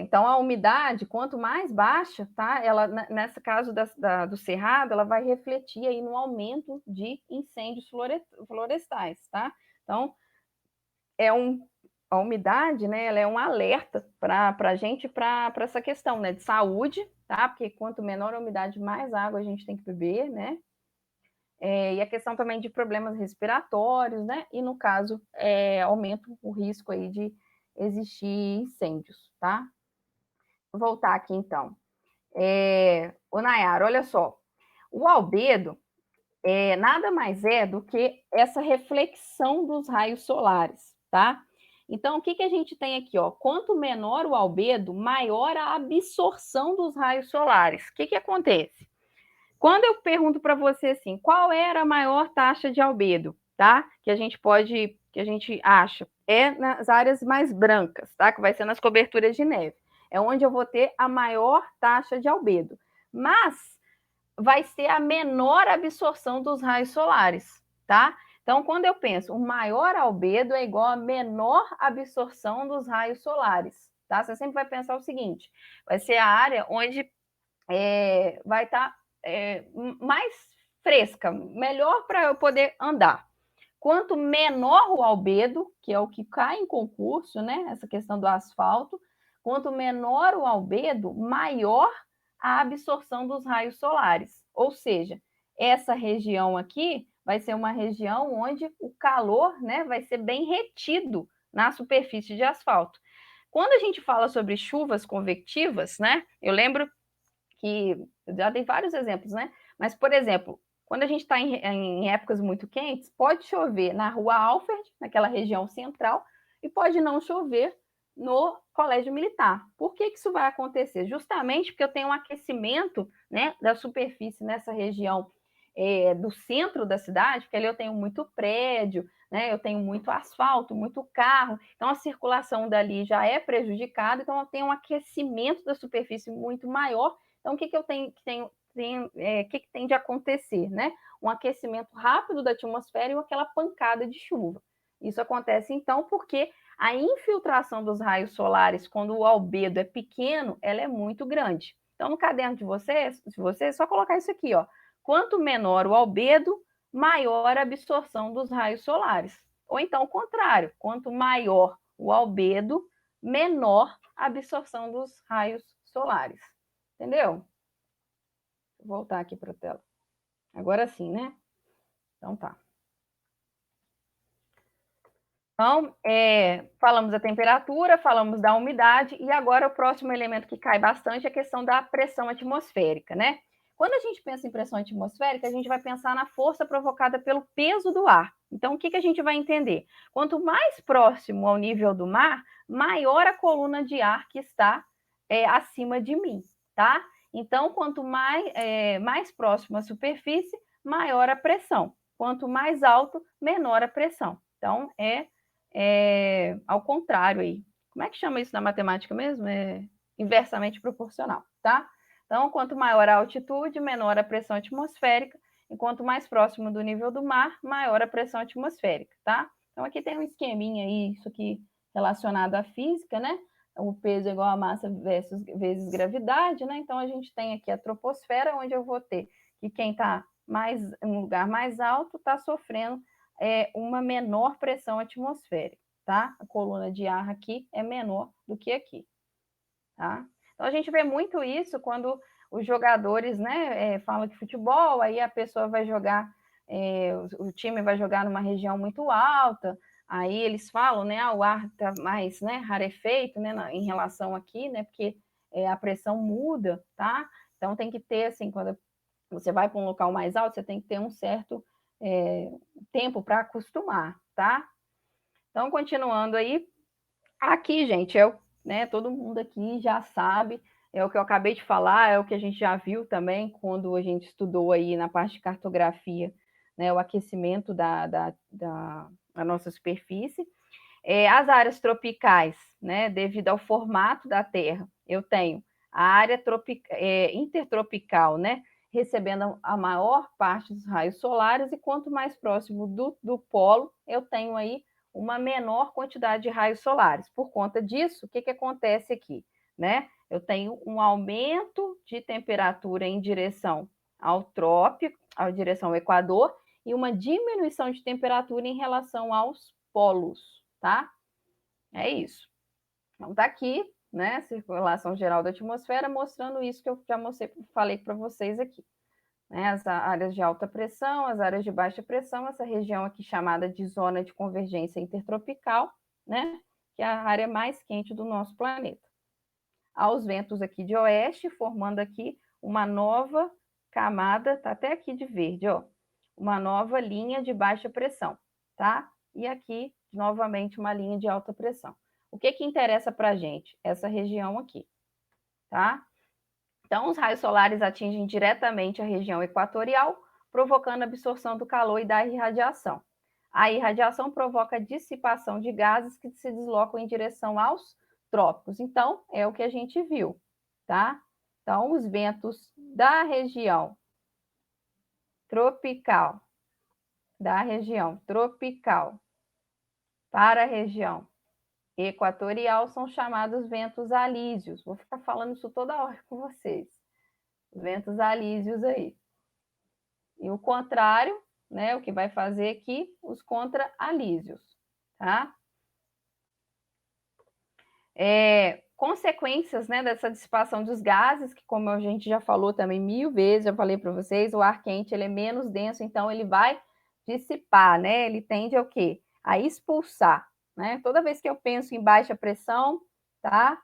S2: Então, a umidade, quanto mais baixa, tá? Ela, nesse caso do cerrado, ela vai refletir aí no aumento de incêndios florestais, tá? Então, a umidade, né? Ela é um alerta para a gente, para essa questão, né? De saúde, tá? Porque quanto menor a umidade, mais água a gente tem que beber, né? E a questão também de problemas respiratórios, né? E no caso, aumenta o risco aí de existir incêndios, tá? Vou voltar aqui então. Ô Nayara, olha só, o albedo nada mais é do que essa reflexão dos raios solares, tá? Então, o que a gente tem aqui, ó? Quanto menor o albedo, maior a absorção dos raios solares. O que acontece? Quando eu pergunto para você assim, qual era a maior taxa de albedo, tá? Que a gente acha, nas áreas mais brancas, tá? Que vai ser nas coberturas de neve. É onde eu vou ter a maior taxa de albedo. Mas vai ser a menor absorção dos raios solares, tá? Então, quando eu penso, o maior albedo é igual a menor absorção dos raios solares, tá? Você sempre vai pensar o seguinte, vai ser a área onde vai estar mais fresca, melhor para eu poder andar. Quanto menor o albedo, que é o que cai em concurso, né? Essa questão do asfalto, quanto menor o albedo, maior a absorção dos raios solares. Ou seja, essa região aqui vai ser uma região onde o calor, né, vai ser bem retido na superfície de asfalto. Quando a gente fala sobre chuvas convectivas, né? Eu lembro que eu já dei vários exemplos, né? Mas, por exemplo, quando a gente está em épocas muito quentes, pode chover na Rua Alfred, naquela região central, e pode não chover no Colégio Militar. Por que isso vai acontecer? Justamente porque eu tenho um aquecimento, né, da superfície nessa região do centro da cidade, porque ali eu tenho muito prédio, né, eu tenho muito asfalto, muito carro, então a circulação dali já é prejudicada, então eu tenho um aquecimento da superfície muito maior. Então, o que eu tenho que tem de acontecer, né? Um aquecimento rápido da atmosfera e aquela pancada de chuva. Isso acontece, então, porque a infiltração dos raios solares, quando o albedo é pequeno, ela é muito grande. Então, no caderno de vocês, é só colocar isso aqui, ó. Quanto menor o albedo, maior a absorção dos raios solares. Ou então, o contrário, quanto maior o albedo, menor a absorção dos raios solares. Entendeu? Vou voltar aqui para a tela. Agora sim, né? Então tá. Então, falamos da temperatura, falamos da umidade, e agora o próximo elemento que cai bastante é a questão da pressão atmosférica, né? Quando a gente pensa em pressão atmosférica, a gente vai pensar na força provocada pelo peso do ar. Então, o que a gente vai entender? Quanto mais próximo ao nível do mar, maior a coluna de ar que está acima de mim, tá? Então, quanto mais próximo à superfície, maior a pressão. Quanto mais alto, menor a pressão. Então, ao contrário aí. Como é que chama isso na matemática mesmo? Inversamente proporcional, tá? Então, quanto maior a altitude, menor a pressão atmosférica, e quanto mais próximo do nível do mar, maior a pressão atmosférica, tá? Então, aqui tem um esqueminha aí, isso aqui relacionado à física, né? O peso é igual a massa vezes gravidade, né? Então, a gente tem aqui a troposfera, onde eu vou ter que quem está em um lugar mais alto está sofrendo uma menor pressão atmosférica, tá? A coluna de ar aqui é menor do que aqui, tá? Então, a gente vê muito isso quando os jogadores, né, falam de futebol, aí a pessoa vai jogar, o time vai jogar numa região muito alta, aí eles falam, né, o ar está mais, né, rarefeito, né, em relação aqui, né, porque a pressão muda, tá? Então, tem que ter, assim, quando você vai para um local mais alto, você tem que ter um certo tempo para acostumar, tá? Então, continuando aí, aqui, gente, todo mundo aqui já sabe é o que eu acabei de falar, é o que a gente já viu também quando a gente estudou aí na parte de cartografia, né, o aquecimento da nossa superfície. As áreas tropicais, né, devido ao formato da Terra, eu tenho a área intertropical, né, recebendo a maior parte dos raios solares, e quanto mais próximo do polo, eu tenho aí uma menor quantidade de raios solares. Por conta disso, o que acontece aqui? Né? Eu tenho um aumento de temperatura em direção ao trópico, à direção ao Equador, e uma diminuição de temperatura em relação aos polos, tá? É isso. Então, tá aqui, né, circulação geral da atmosfera, mostrando isso que eu já falei para vocês aqui. Né, as áreas de alta pressão, as áreas de baixa pressão, essa região aqui chamada de zona de convergência intertropical, né, que é a área mais quente do nosso planeta. Aos ventos aqui de oeste, formando aqui uma nova camada, tá até aqui de verde, ó, uma nova linha de baixa pressão, tá? E aqui, novamente, uma linha de alta pressão. O que interessa para a gente? Essa região aqui, tá? Então, os raios solares atingem diretamente a região equatorial, provocando a absorção do calor e da irradiação. A irradiação provoca a dissipação de gases que se deslocam em direção aos trópicos. Então, é o que a gente viu, tá? Então, os ventos da região tropical, para a região equatorial são chamados ventos alísios. Vou ficar falando isso toda hora com vocês. Ventos alísios aí. E o contrário, né, o que vai fazer aqui, os contra-alísios, tá? Consequências, né, dessa dissipação dos gases, que como a gente já falou também 1000 vezes, já falei para vocês, o ar quente ele é menos denso, então ele vai dissipar, né? Ele tende ao quê? A expulsar, né? Toda vez que eu penso em baixa pressão, tá?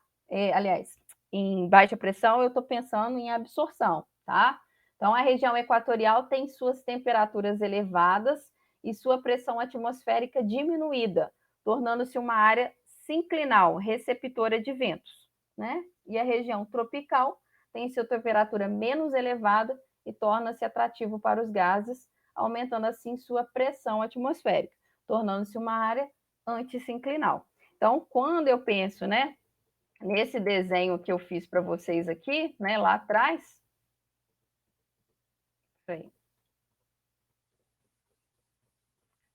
S2: Aliás, em baixa pressão eu estou pensando em absorção, tá? Então a região equatorial tem suas temperaturas elevadas e sua pressão atmosférica diminuída, tornando-se uma área sinclinal, receptora de ventos, né? E a região tropical tem sua temperatura menos elevada e torna-se atrativo para os gases, aumentando assim sua pressão atmosférica, tornando-se uma área antisinclinal. Então, quando eu penso, né, nesse desenho que eu fiz para vocês aqui, né, lá atrás,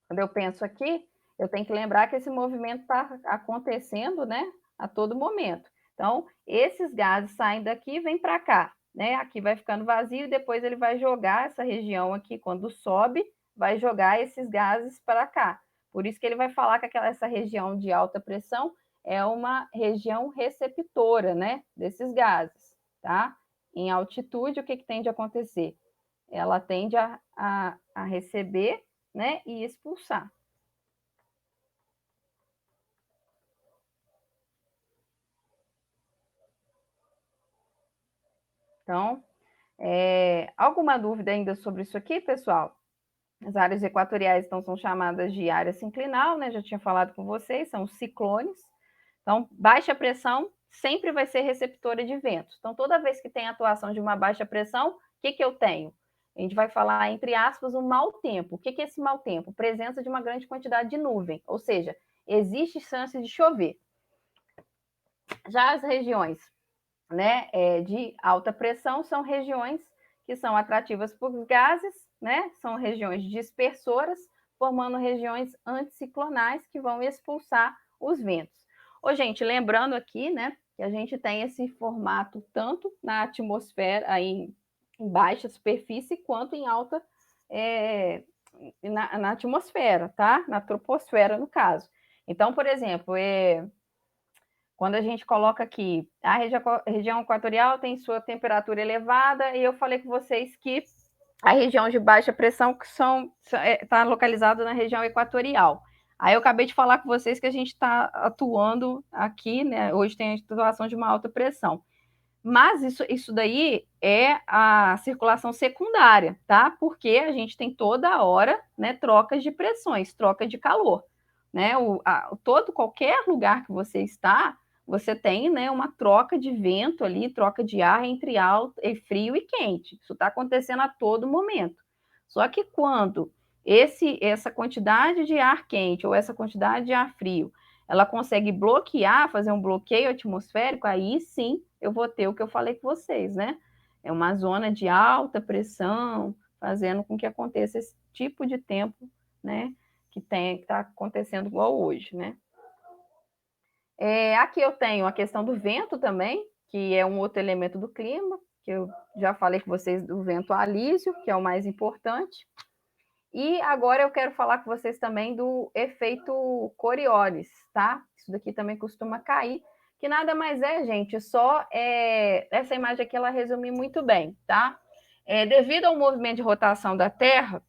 S2: quando eu penso aqui, eu tenho que lembrar que esse movimento está acontecendo, né, a todo momento. Então, esses gases saem daqui e vêm para cá, né? Aqui vai ficando vazio e depois ele vai jogar essa região aqui, quando sobe, vai jogar esses gases para cá. Por isso que ele vai falar que essa região de alta pressão é uma região receptora, né, desses gases, tá? Em altitude, o que tende a acontecer? Ela tende a receber, né, e expulsar. Então, alguma dúvida ainda sobre isso aqui, pessoal? As áreas equatoriais, então, são chamadas de área sinclinal, né? Já tinha falado com vocês, são os ciclones. Então, baixa pressão sempre vai ser receptora de ventos. Então, toda vez que tem atuação de uma baixa pressão, o que eu tenho? A gente vai falar, entre aspas, um mau tempo. O que é esse mau tempo? Presença de uma grande quantidade de nuvem, ou seja, existe chance de chover. Já as regiões, né, de alta pressão são regiões que são atrativas por gases, né, são regiões dispersoras, formando regiões anticiclonais que vão expulsar os ventos. Ô, gente, lembrando aqui, né, que a gente tem esse formato tanto na atmosfera, aí em baixa superfície, quanto em alta, na atmosfera, tá? Na troposfera, no caso. Então, por exemplo, quando a gente coloca aqui, a região equatorial tem sua temperatura elevada, e eu falei com vocês que a região de baixa pressão está localizada na região equatorial. Aí eu acabei de falar com vocês que a gente está atuando aqui, né? Hoje tem a situação de uma alta pressão. Mas isso daí é a circulação secundária, tá? Porque a gente tem toda hora, né, trocas de pressões, troca de calor, né? Qualquer lugar que você está, você tem, né, uma troca de vento ali, troca de ar entre alto e frio e quente. Isso está acontecendo a todo momento. Só que quando essa quantidade de ar quente ou essa quantidade de ar frio, ela consegue bloquear, fazer um bloqueio atmosférico, aí sim eu vou ter o que eu falei com vocês, né? É uma zona de alta pressão, fazendo com que aconteça esse tipo de tempo, né? Que está acontecendo igual hoje, né? Aqui eu tenho a questão do vento também, que é um outro elemento do clima, que eu já falei com vocês do vento alísio, que é o mais importante. E agora eu quero falar com vocês também do efeito Coriolis, tá? Isso daqui também costuma cair, que nada mais é, gente, só essa imagem aqui ela resume muito bem, tá? Devido ao movimento de rotação da Terra,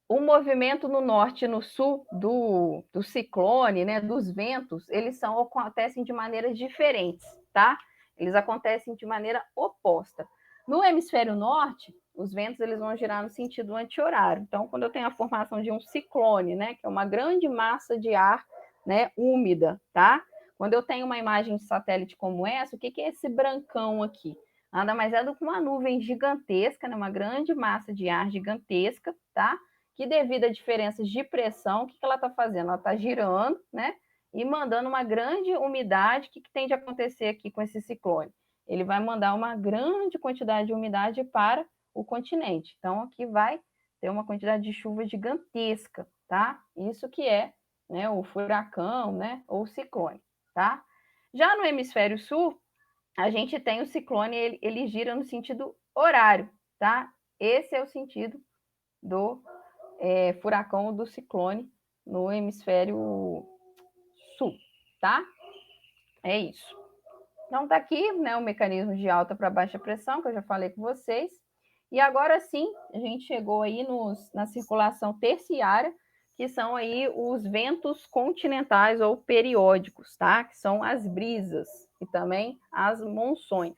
S2: o movimento no norte e no sul do ciclone, né, dos ventos, eles acontecem de maneiras diferentes, tá? Eles acontecem de maneira oposta. No hemisfério norte, os ventos eles vão girar no sentido anti-horário. Então, quando eu tenho a formação de um ciclone, né, que é uma grande massa de ar, né, úmida, tá? Quando eu tenho uma imagem de satélite como essa, o que é esse brancão aqui? Nada mais é do que uma nuvem gigantesca, né, uma grande massa de ar gigantesca, tá? Que devido a diferenças de pressão, o que ela está fazendo? Ela está girando, né? E mandando uma grande umidade. O que tem de acontecer aqui com esse ciclone? Ele vai mandar uma grande quantidade de umidade para o continente. Então, aqui vai ter uma quantidade de chuva gigantesca, tá? Isso que é, né, o furacão, né, ou o ciclone, tá? Já no hemisfério sul, a gente tem o ciclone, ele gira no sentido horário, tá? Esse é o sentido do furacão ou do ciclone no hemisfério sul, tá? É isso. Então, tá aqui, né, o mecanismo de alta para baixa pressão, que eu já falei com vocês. E agora sim, a gente chegou aí na circulação terciária, que são aí os ventos continentais ou periódicos, tá? Que são as brisas e também as monções.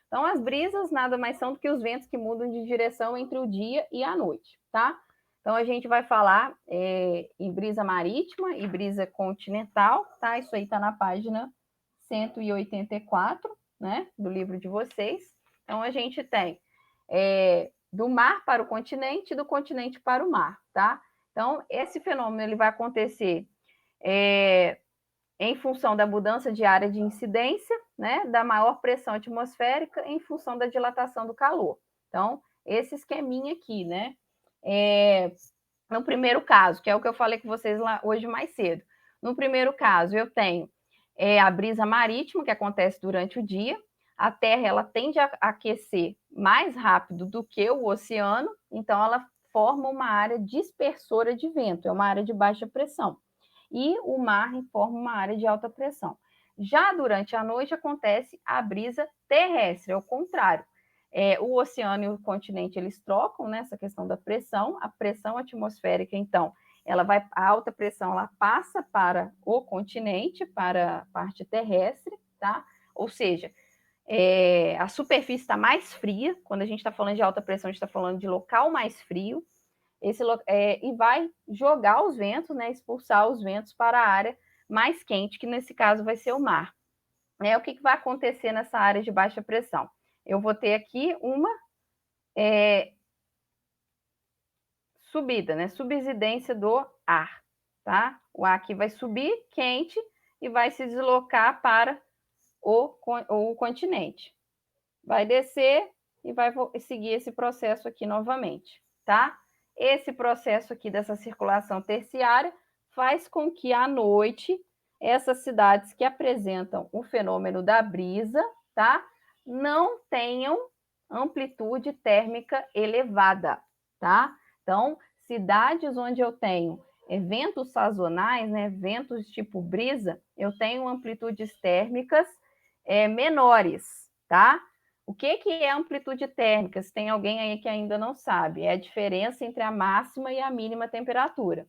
S2: Então, as brisas nada mais são do que os ventos que mudam de direção entre o dia e a noite, tá? Então, a gente vai falar em brisa marítima e brisa continental, tá? Isso aí tá na página 184, né, do livro de vocês. Então, a gente tem do mar para o continente e do continente para o mar, tá? Então, esse fenômeno ele vai acontecer em função da mudança de área de incidência, né, da maior pressão atmosférica em função da dilatação do calor. Então, esse esqueminha aqui, né? No primeiro caso, que é o que eu falei com vocês lá hoje mais cedo. No primeiro caso, eu tenho a brisa marítima, que acontece durante o dia. A Terra ela tende a aquecer mais rápido do que o oceano, então ela forma uma área dispersora de vento, é uma área de baixa pressão. E o mar forma uma área de alta pressão. Já durante a noite acontece a brisa terrestre, é o contrário. O oceano e o continente eles trocam, né, essa questão da pressão, a pressão atmosférica, então, a alta pressão ela passa para o continente, para a parte terrestre, tá? Ou seja, a superfície está mais fria, quando a gente está falando de alta pressão, a gente está falando de local mais frio, e vai jogar os ventos, né, expulsar os ventos para a área mais quente, que nesse caso vai ser o mar. O que vai acontecer nessa área de baixa pressão? Eu vou ter aqui uma subida, né? Subsidência do ar, tá? O ar aqui vai subir quente e vai se deslocar para o continente. Vai descer e vai seguir esse processo aqui novamente, tá? Esse processo aqui dessa circulação terciária faz com que à noite essas cidades que apresentam o fenômeno da brisa, tá? Não tenham amplitude térmica elevada, tá? Então, cidades onde eu tenho ventos sazonais, né, ventos tipo brisa, eu tenho amplitudes térmicas menores, tá? O que é amplitude térmica? Se tem alguém aí que ainda não sabe, é a diferença entre a máxima e a mínima temperatura.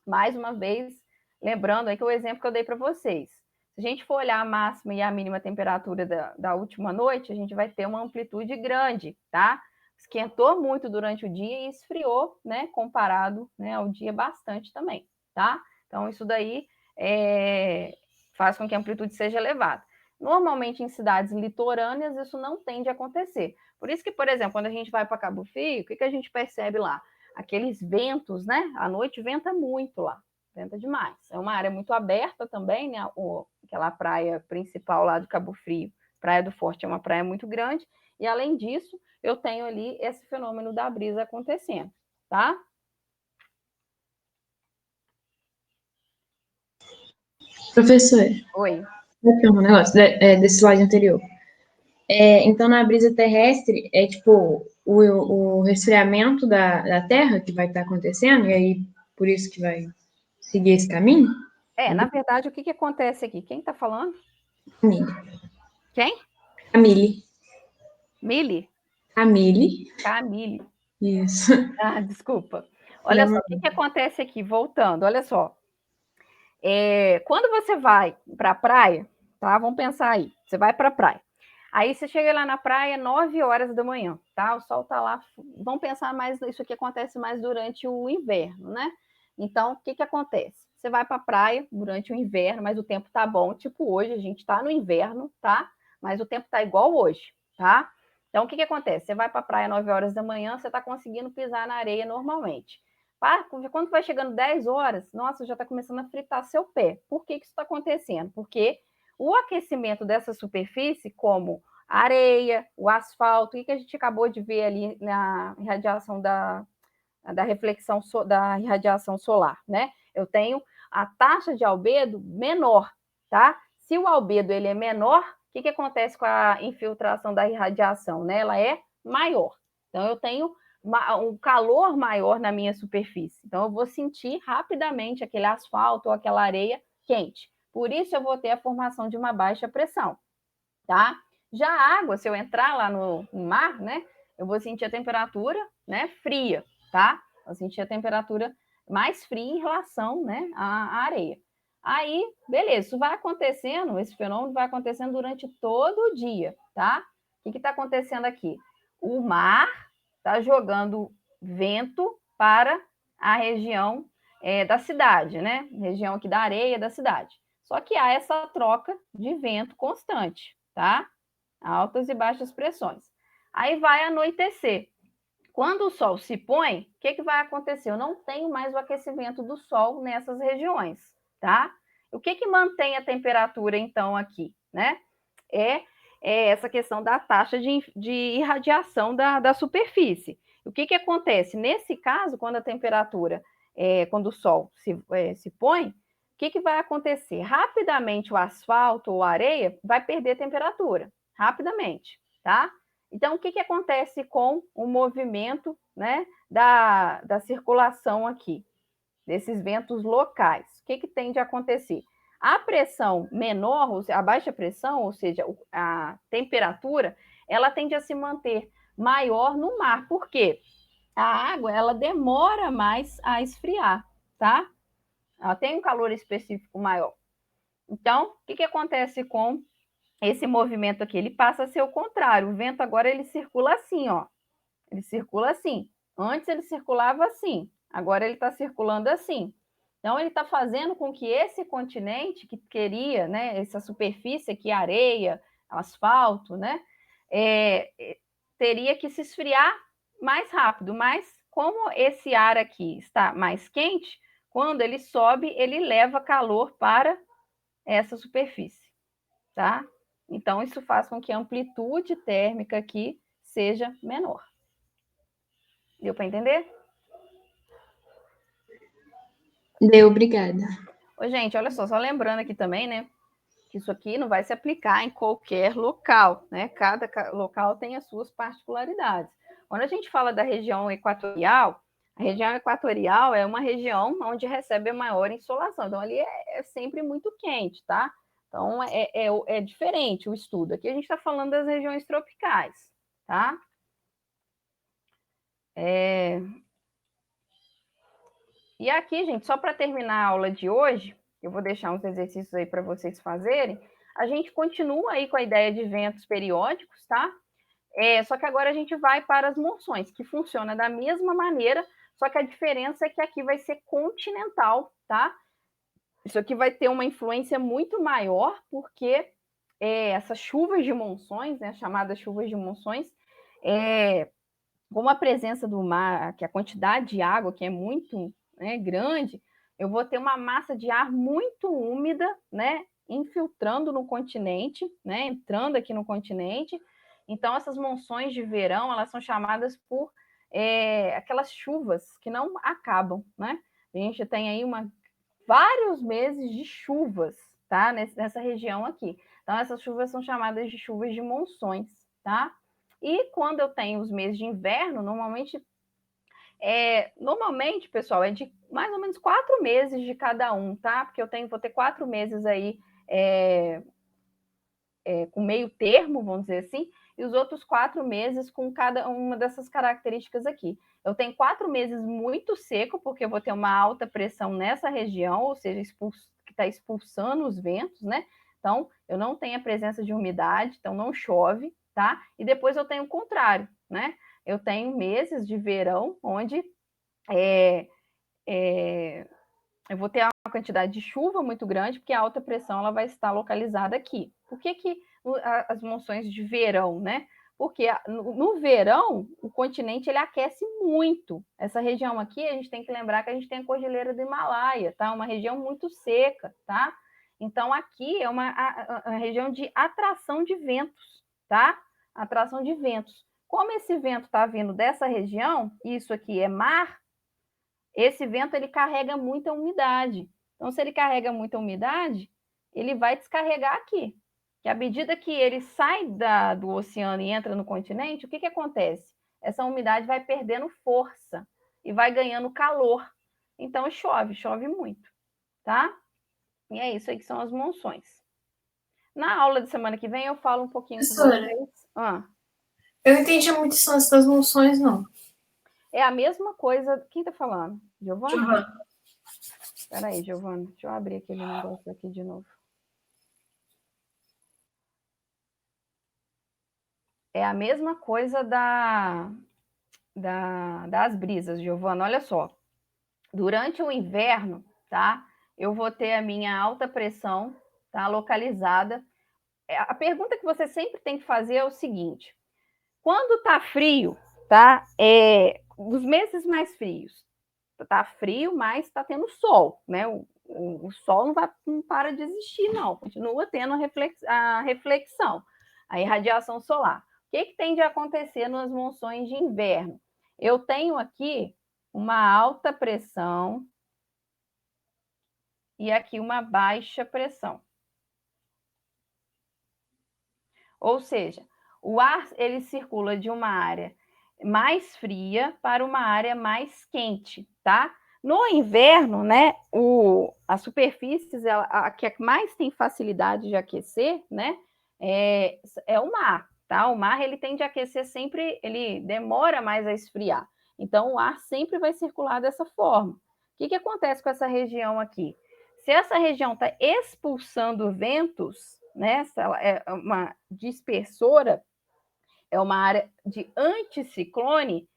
S2: Mais uma vez, lembrando aí que o exemplo que eu dei para vocês. Se a gente for olhar a máxima e a mínima temperatura da última noite, a gente vai ter uma amplitude grande, tá? Esquentou muito durante o dia e esfriou, né, comparado, né, ao dia bastante também, tá? Então, isso daí faz com que a amplitude seja elevada. Normalmente, em cidades litorâneas, isso não tende a acontecer. Por isso que, por exemplo, quando a gente vai para Cabo Frio, o que a gente percebe lá? Aqueles ventos, né? À noite venta muito lá, venta demais. É uma área muito aberta também, né? Aquela praia principal lá do Cabo Frio, Praia do Forte, é uma praia muito grande. E, além disso, eu tenho ali esse fenômeno da brisa acontecendo, tá?
S4: Professor,
S2: Oi.
S4: aqui um negócio desse slide anterior. Então, na brisa terrestre, é tipo o resfriamento da Terra que vai estar acontecendo, e aí por isso que vai seguir esse caminho?
S2: Na verdade, o que acontece aqui? Quem está falando?
S4: Camille.
S2: Quem?
S4: Camille.
S2: Mili?
S4: Camille.
S2: Camille.
S4: Isso.
S2: Ah, desculpa. Olha só, o que acontece aqui? Voltando, olha só. Quando você vai para a praia, tá? Vamos pensar aí. Você vai para a praia. Aí você chega lá na praia 9 horas da manhã, tá? O sol tá lá. Vamos pensar mais, isso aqui acontece mais durante o inverno, né? Então, o que acontece? Você vai para a praia durante o inverno, mas o tempo tá bom, tipo hoje, a gente tá no inverno, tá? Mas o tempo tá igual hoje, tá? Então, o que acontece? Você vai para a praia 9 horas da manhã, você tá conseguindo pisar na areia normalmente. Quando vai chegando 10 horas, nossa, já está começando a fritar seu pé. Por que isso está acontecendo? Porque o aquecimento dessa superfície, como a areia, o asfalto, o que a gente acabou de ver ali na irradiação da reflexão da irradiação solar, né? Eu tenho a taxa de albedo menor, tá? Se o albedo ele é menor, o que acontece com a infiltração da irradiação, né? Ela é maior. Então, eu tenho um calor maior na minha superfície. Então, eu vou sentir rapidamente aquele asfalto ou aquela areia quente. Por isso, eu vou ter a formação de uma baixa pressão, tá? Já a água, se eu entrar lá no mar, né? Eu vou sentir a temperatura, né? Fria, tá? Eu sentir a temperatura mais fria em relação, né? À areia. Aí, beleza, isso vai acontecendo, esse fenômeno vai acontecendo durante todo o dia, tá? O que está acontecendo aqui? O mar está jogando vento para a região da cidade, né? Região aqui da areia da cidade. Só que há essa troca de vento constante, tá? Altas e baixas pressões. Aí vai anoitecer. Quando o sol se põe, o que vai acontecer? Eu não tenho mais o aquecimento do sol nessas regiões, tá? O que mantém a temperatura, então, aqui, né? É essa questão da taxa de irradiação da superfície. O que acontece? Nesse caso, quando a temperatura, quando o sol se põe, o que vai acontecer? Rapidamente o asfalto ou a areia vai perder temperatura, rapidamente, tá? Então, o que acontece com o movimento, né, da circulação aqui, desses ventos locais? O que tende a acontecer? A pressão menor, a baixa pressão, ou seja, a temperatura, ela tende a se manter maior no mar. Por quê? A água, ela demora mais a esfriar, tá? Ela tem um calor específico maior. Então, o que acontece com esse movimento aqui? Ele passa a ser o contrário. O vento agora ele circula assim, ó. Ele circula assim. Antes ele circulava assim. Agora ele está circulando assim. Então, ele está fazendo com que esse continente que queria, né, essa superfície aqui, areia, asfalto, né, teria que se esfriar mais rápido. Mas, como esse ar aqui está mais quente, quando ele sobe, ele leva calor para essa superfície, tá? Então, isso faz com que a amplitude térmica aqui seja menor. Deu para entender?
S4: Deu, obrigada.
S2: Ô, gente, olha só lembrando aqui também, né, que isso aqui não vai se aplicar em qualquer local, né? Cada local tem as suas particularidades. Quando a gente fala da região equatorial, a região equatorial é uma região onde recebe a maior insolação. Então, ali é sempre muito quente, tá? Então, é diferente o estudo. Aqui a gente está falando das regiões tropicais, tá? E aqui, gente, só para terminar a aula de hoje, eu vou deixar uns exercícios aí para vocês fazerem. A gente continua aí com a ideia de ventos periódicos, tá? Só que agora a gente vai para as monções, que funciona da mesma maneira, só que a diferença é que aqui vai ser continental, tá? isso aqui vai ter uma influência muito maior, porque essas chuvas de monções, né, chamadas chuvas de monções, como a presença do mar, que a quantidade de água que é muito, né, grande, eu vou ter uma massa de ar muito úmida, né, infiltrando no continente, né, entrando aqui no continente. Então, essas monções de verão, elas são chamadas por aquelas chuvas que não acabam, né? A gente tem aí vários meses de chuvas, tá? Nessa região aqui. Então, essas chuvas são chamadas de chuvas de monções, tá? E quando eu tenho os meses de inverno, normalmente, pessoal, é de mais ou menos 4 meses de cada um, tá? Porque vou ter 4 meses aí com meio termo, vamos dizer assim, e os outros 4 meses com cada uma dessas características aqui. Eu tenho 4 meses muito seco, porque eu vou ter uma alta pressão nessa região, ou seja, que está expulsando os ventos, né? Então, eu não tenho a presença de umidade, então não chove, tá? E depois eu tenho o contrário, né? Eu tenho meses de verão, onde eu vou ter uma quantidade de chuva muito grande, porque a alta pressão ela vai estar localizada aqui. Por que as monções de verão, né? Porque no verão, o continente ele aquece muito. Essa região aqui, a gente tem que lembrar que a gente tem a Cordilheira do Himalaia, tá? Uma região muito seca, tá? Então, aqui é a região de atração de ventos, tá? Atração de ventos. Como esse vento está vindo dessa região, isso aqui é mar, esse vento ele carrega muita umidade. Então, se ele carrega muita umidade, ele vai descarregar aqui. Que à medida que ele sai do oceano e entra no continente, o que acontece? Essa umidade vai perdendo força e vai ganhando calor. Então, chove muito, tá? E é isso aí que são as monções. Na aula de semana que vem eu falo um pouquinho com
S1: Professora,
S2: vocês.
S1: eu não entendi muito esse lance das monções, não.
S2: É a mesma coisa. Quem tá falando? Giovana?
S1: Giovana.
S2: Peraí, Giovana. Deixa eu abrir aquele negócio aqui de novo. É a mesma coisa das brisas, Giovana. Olha só. Durante o inverno, tá? Eu vou ter a minha alta pressão, tá? Localizada. A pergunta que você sempre tem que fazer é o seguinte: quando tá frio, tá? Os meses mais frios, tá frio, mas tá tendo sol, né? O sol não para de existir, não. Continua tendo a reflexão, a irradiação solar. O que tem de acontecer nas monções de inverno? Eu tenho aqui uma alta pressão e aqui uma baixa pressão. Ou seja, o ar ele circula de uma área mais fria para uma área mais quente, tá? No inverno, né, as superfícies, a que mais tem facilidade de aquecer, né, é o mar, tá? O mar, ele tende a aquecer sempre, ele demora mais a esfriar. Então, o ar sempre vai circular dessa forma. O que acontece com essa região aqui? Se essa região está expulsando ventos, né, se ela é uma dispersora, é uma área de anticiclone,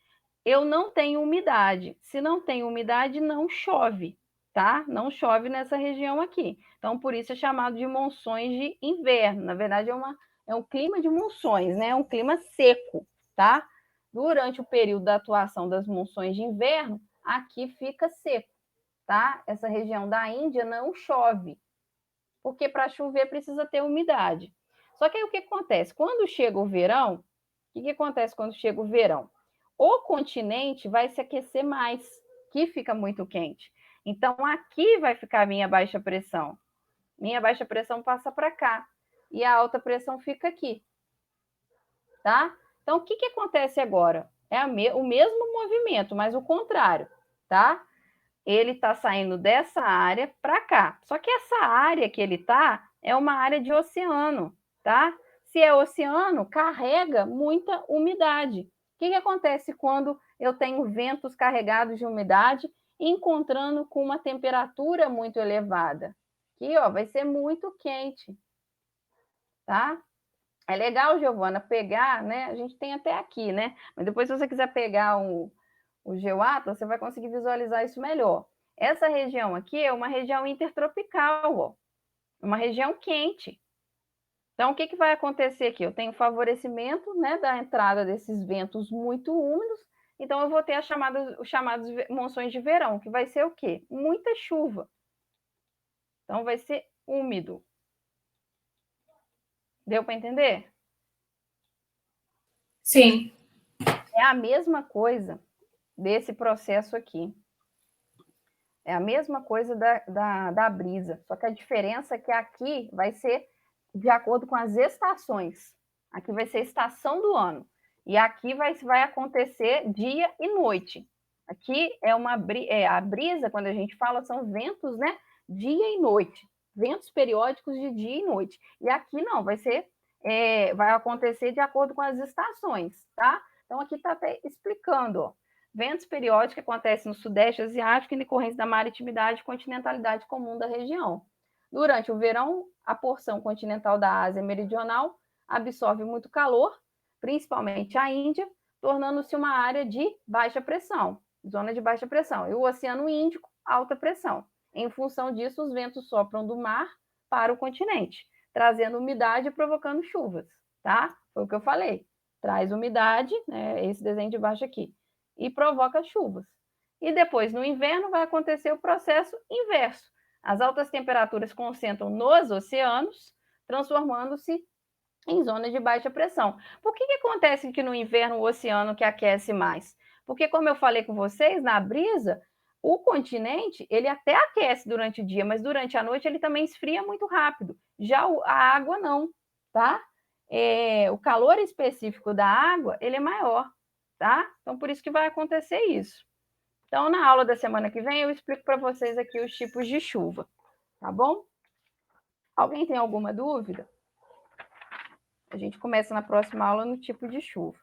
S2: eu não tenho umidade. Se não tem umidade, não chove, tá? Não chove nessa região aqui. Então, por isso é chamado de monções de inverno. Na verdade, é um clima de monções, né? É um clima seco, tá? Durante o período da atuação das monções de inverno, aqui fica seco, tá? Essa região da Índia não chove, porque para chover precisa ter umidade. Só que aí o que acontece? Quando chega o verão, o que acontece quando chega o verão? O continente vai se aquecer mais, que fica muito quente. Então, aqui vai ficar a minha baixa pressão. Minha baixa pressão passa para cá. E a alta pressão fica aqui. Tá? Então, o que acontece agora? É o mesmo movimento, mas o contrário. Tá? Ele está saindo dessa área para cá. Só que essa área que ele está é uma área de oceano, tá? Se é oceano, carrega muita umidade. O que acontece quando eu tenho ventos carregados de umidade encontrando com uma temperatura muito elevada? Aqui, ó, vai ser muito quente, tá? É legal, Giovana, pegar, né? A gente tem até aqui, né? Mas depois, se você quiser pegar o GeoAtlas, você vai conseguir visualizar isso melhor. Essa região aqui é uma região intertropical, ó, uma região quente. Então, o que vai acontecer aqui? Eu tenho favorecimento, né, da entrada desses ventos muito úmidos, então eu vou ter os chamados monções de verão, que vai ser o quê? Muita chuva. Então, vai ser úmido. Deu para entender?
S1: Sim.
S2: É a mesma coisa desse processo aqui. É a mesma coisa da brisa, só que a diferença é que aqui vai ser de acordo com as estações. Aqui vai ser estação do ano. E aqui vai acontecer dia e noite. Aqui é a brisa, quando a gente fala, são ventos, né? Dia e noite. Ventos periódicos de dia e noite. E aqui não, vai acontecer de acordo com as estações, tá? Então aqui está até explicando, ó. Ventos periódicos que acontecem no Sudeste Asiático em decorrência da maritimidade e continentalidade comum da região. Durante o verão, a porção continental da Ásia Meridional absorve muito calor, principalmente a Índia, tornando-se uma área de baixa pressão, zona de baixa pressão. E o Oceano Índico, alta pressão. Em função disso, os ventos sopram do mar para o continente, trazendo umidade e provocando chuvas, tá? Foi o que eu falei. Traz umidade, né, esse desenho de baixo aqui, e provoca chuvas. E depois, no inverno, vai acontecer o processo inverso. As altas temperaturas concentram nos oceanos, transformando-se em zona de baixa pressão. Por que acontece que no inverno o oceano que aquece mais? Porque, como eu falei com vocês, na brisa, o continente, ele até aquece durante o dia, mas durante a noite ele também esfria muito rápido. Já a água não, tá? O calor específico da água, ele é maior, tá? Então, por isso que vai acontecer isso. Então, na aula da semana que vem, eu explico para vocês aqui os tipos de chuva, tá bom? Alguém tem alguma dúvida? A gente começa na próxima aula no tipo de chuva.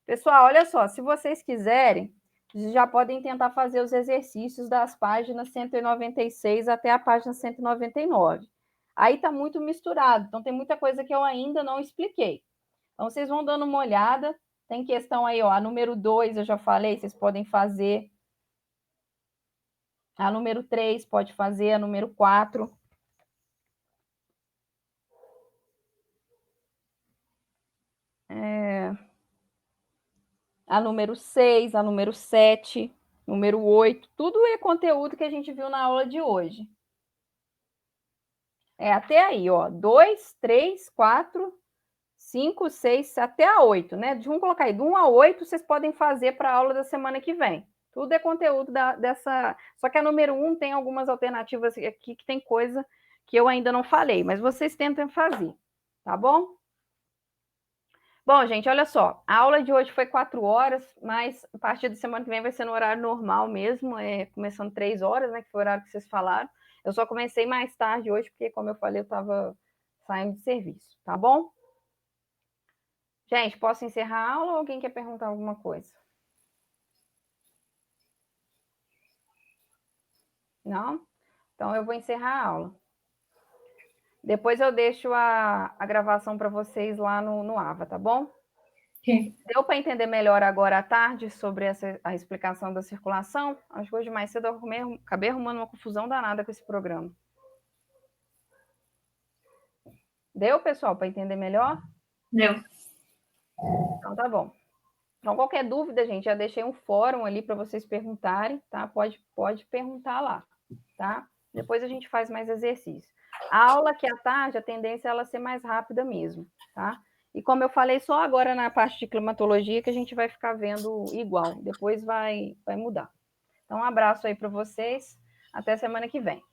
S2: Pessoal, olha só, se vocês quiserem, vocês já podem tentar fazer os exercícios das páginas 196 até a página 199. Aí está muito misturado, então tem muita coisa que eu ainda não expliquei. Então, vocês vão dando uma olhada. Tem questão aí, ó, a número 2 eu já falei, vocês podem fazer. A número 3 pode fazer, a número 4. A número 6, a número 7, número 8, tudo é conteúdo que a gente viu na aula de hoje. Até aí, ó, 2, 3, 4, 5, 6, até a 8, né? Vamos colocar aí, do 1 a 8, vocês podem fazer para a aula da semana que vem. Tudo é conteúdo dessa... Só que a número 1 tem algumas alternativas aqui que tem coisa que eu ainda não falei, mas vocês tentem fazer, tá bom? Bom, gente, olha só, a aula de hoje foi 4 horas, mas a partir da semana que vem vai ser no horário normal mesmo, começando 3 horas, né, que foi o horário que vocês falaram. Eu só comecei mais tarde hoje, porque, como eu falei, eu estava saindo de serviço, tá bom? Gente, posso encerrar a aula ou alguém quer perguntar alguma coisa? Não? Então, eu vou encerrar a aula. Depois eu deixo a gravação para vocês lá no AVA, tá bom?
S1: Sim.
S2: Deu para entender melhor agora à tarde sobre a explicação da circulação? Acho que hoje mais cedo eu acabei arrumando uma confusão danada com esse programa. Deu, pessoal, para entender melhor?
S1: Deu.
S2: Então tá bom. Então, qualquer dúvida, gente, já deixei um fórum ali para vocês perguntarem, tá? Pode perguntar lá, tá? Depois a gente faz mais exercício. A aula aqui à tarde, a tendência é ela ser mais rápida mesmo, tá? E como eu falei, só agora na parte de climatologia que a gente vai ficar vendo igual. Depois vai mudar. Então, um abraço aí para vocês. Até semana que vem.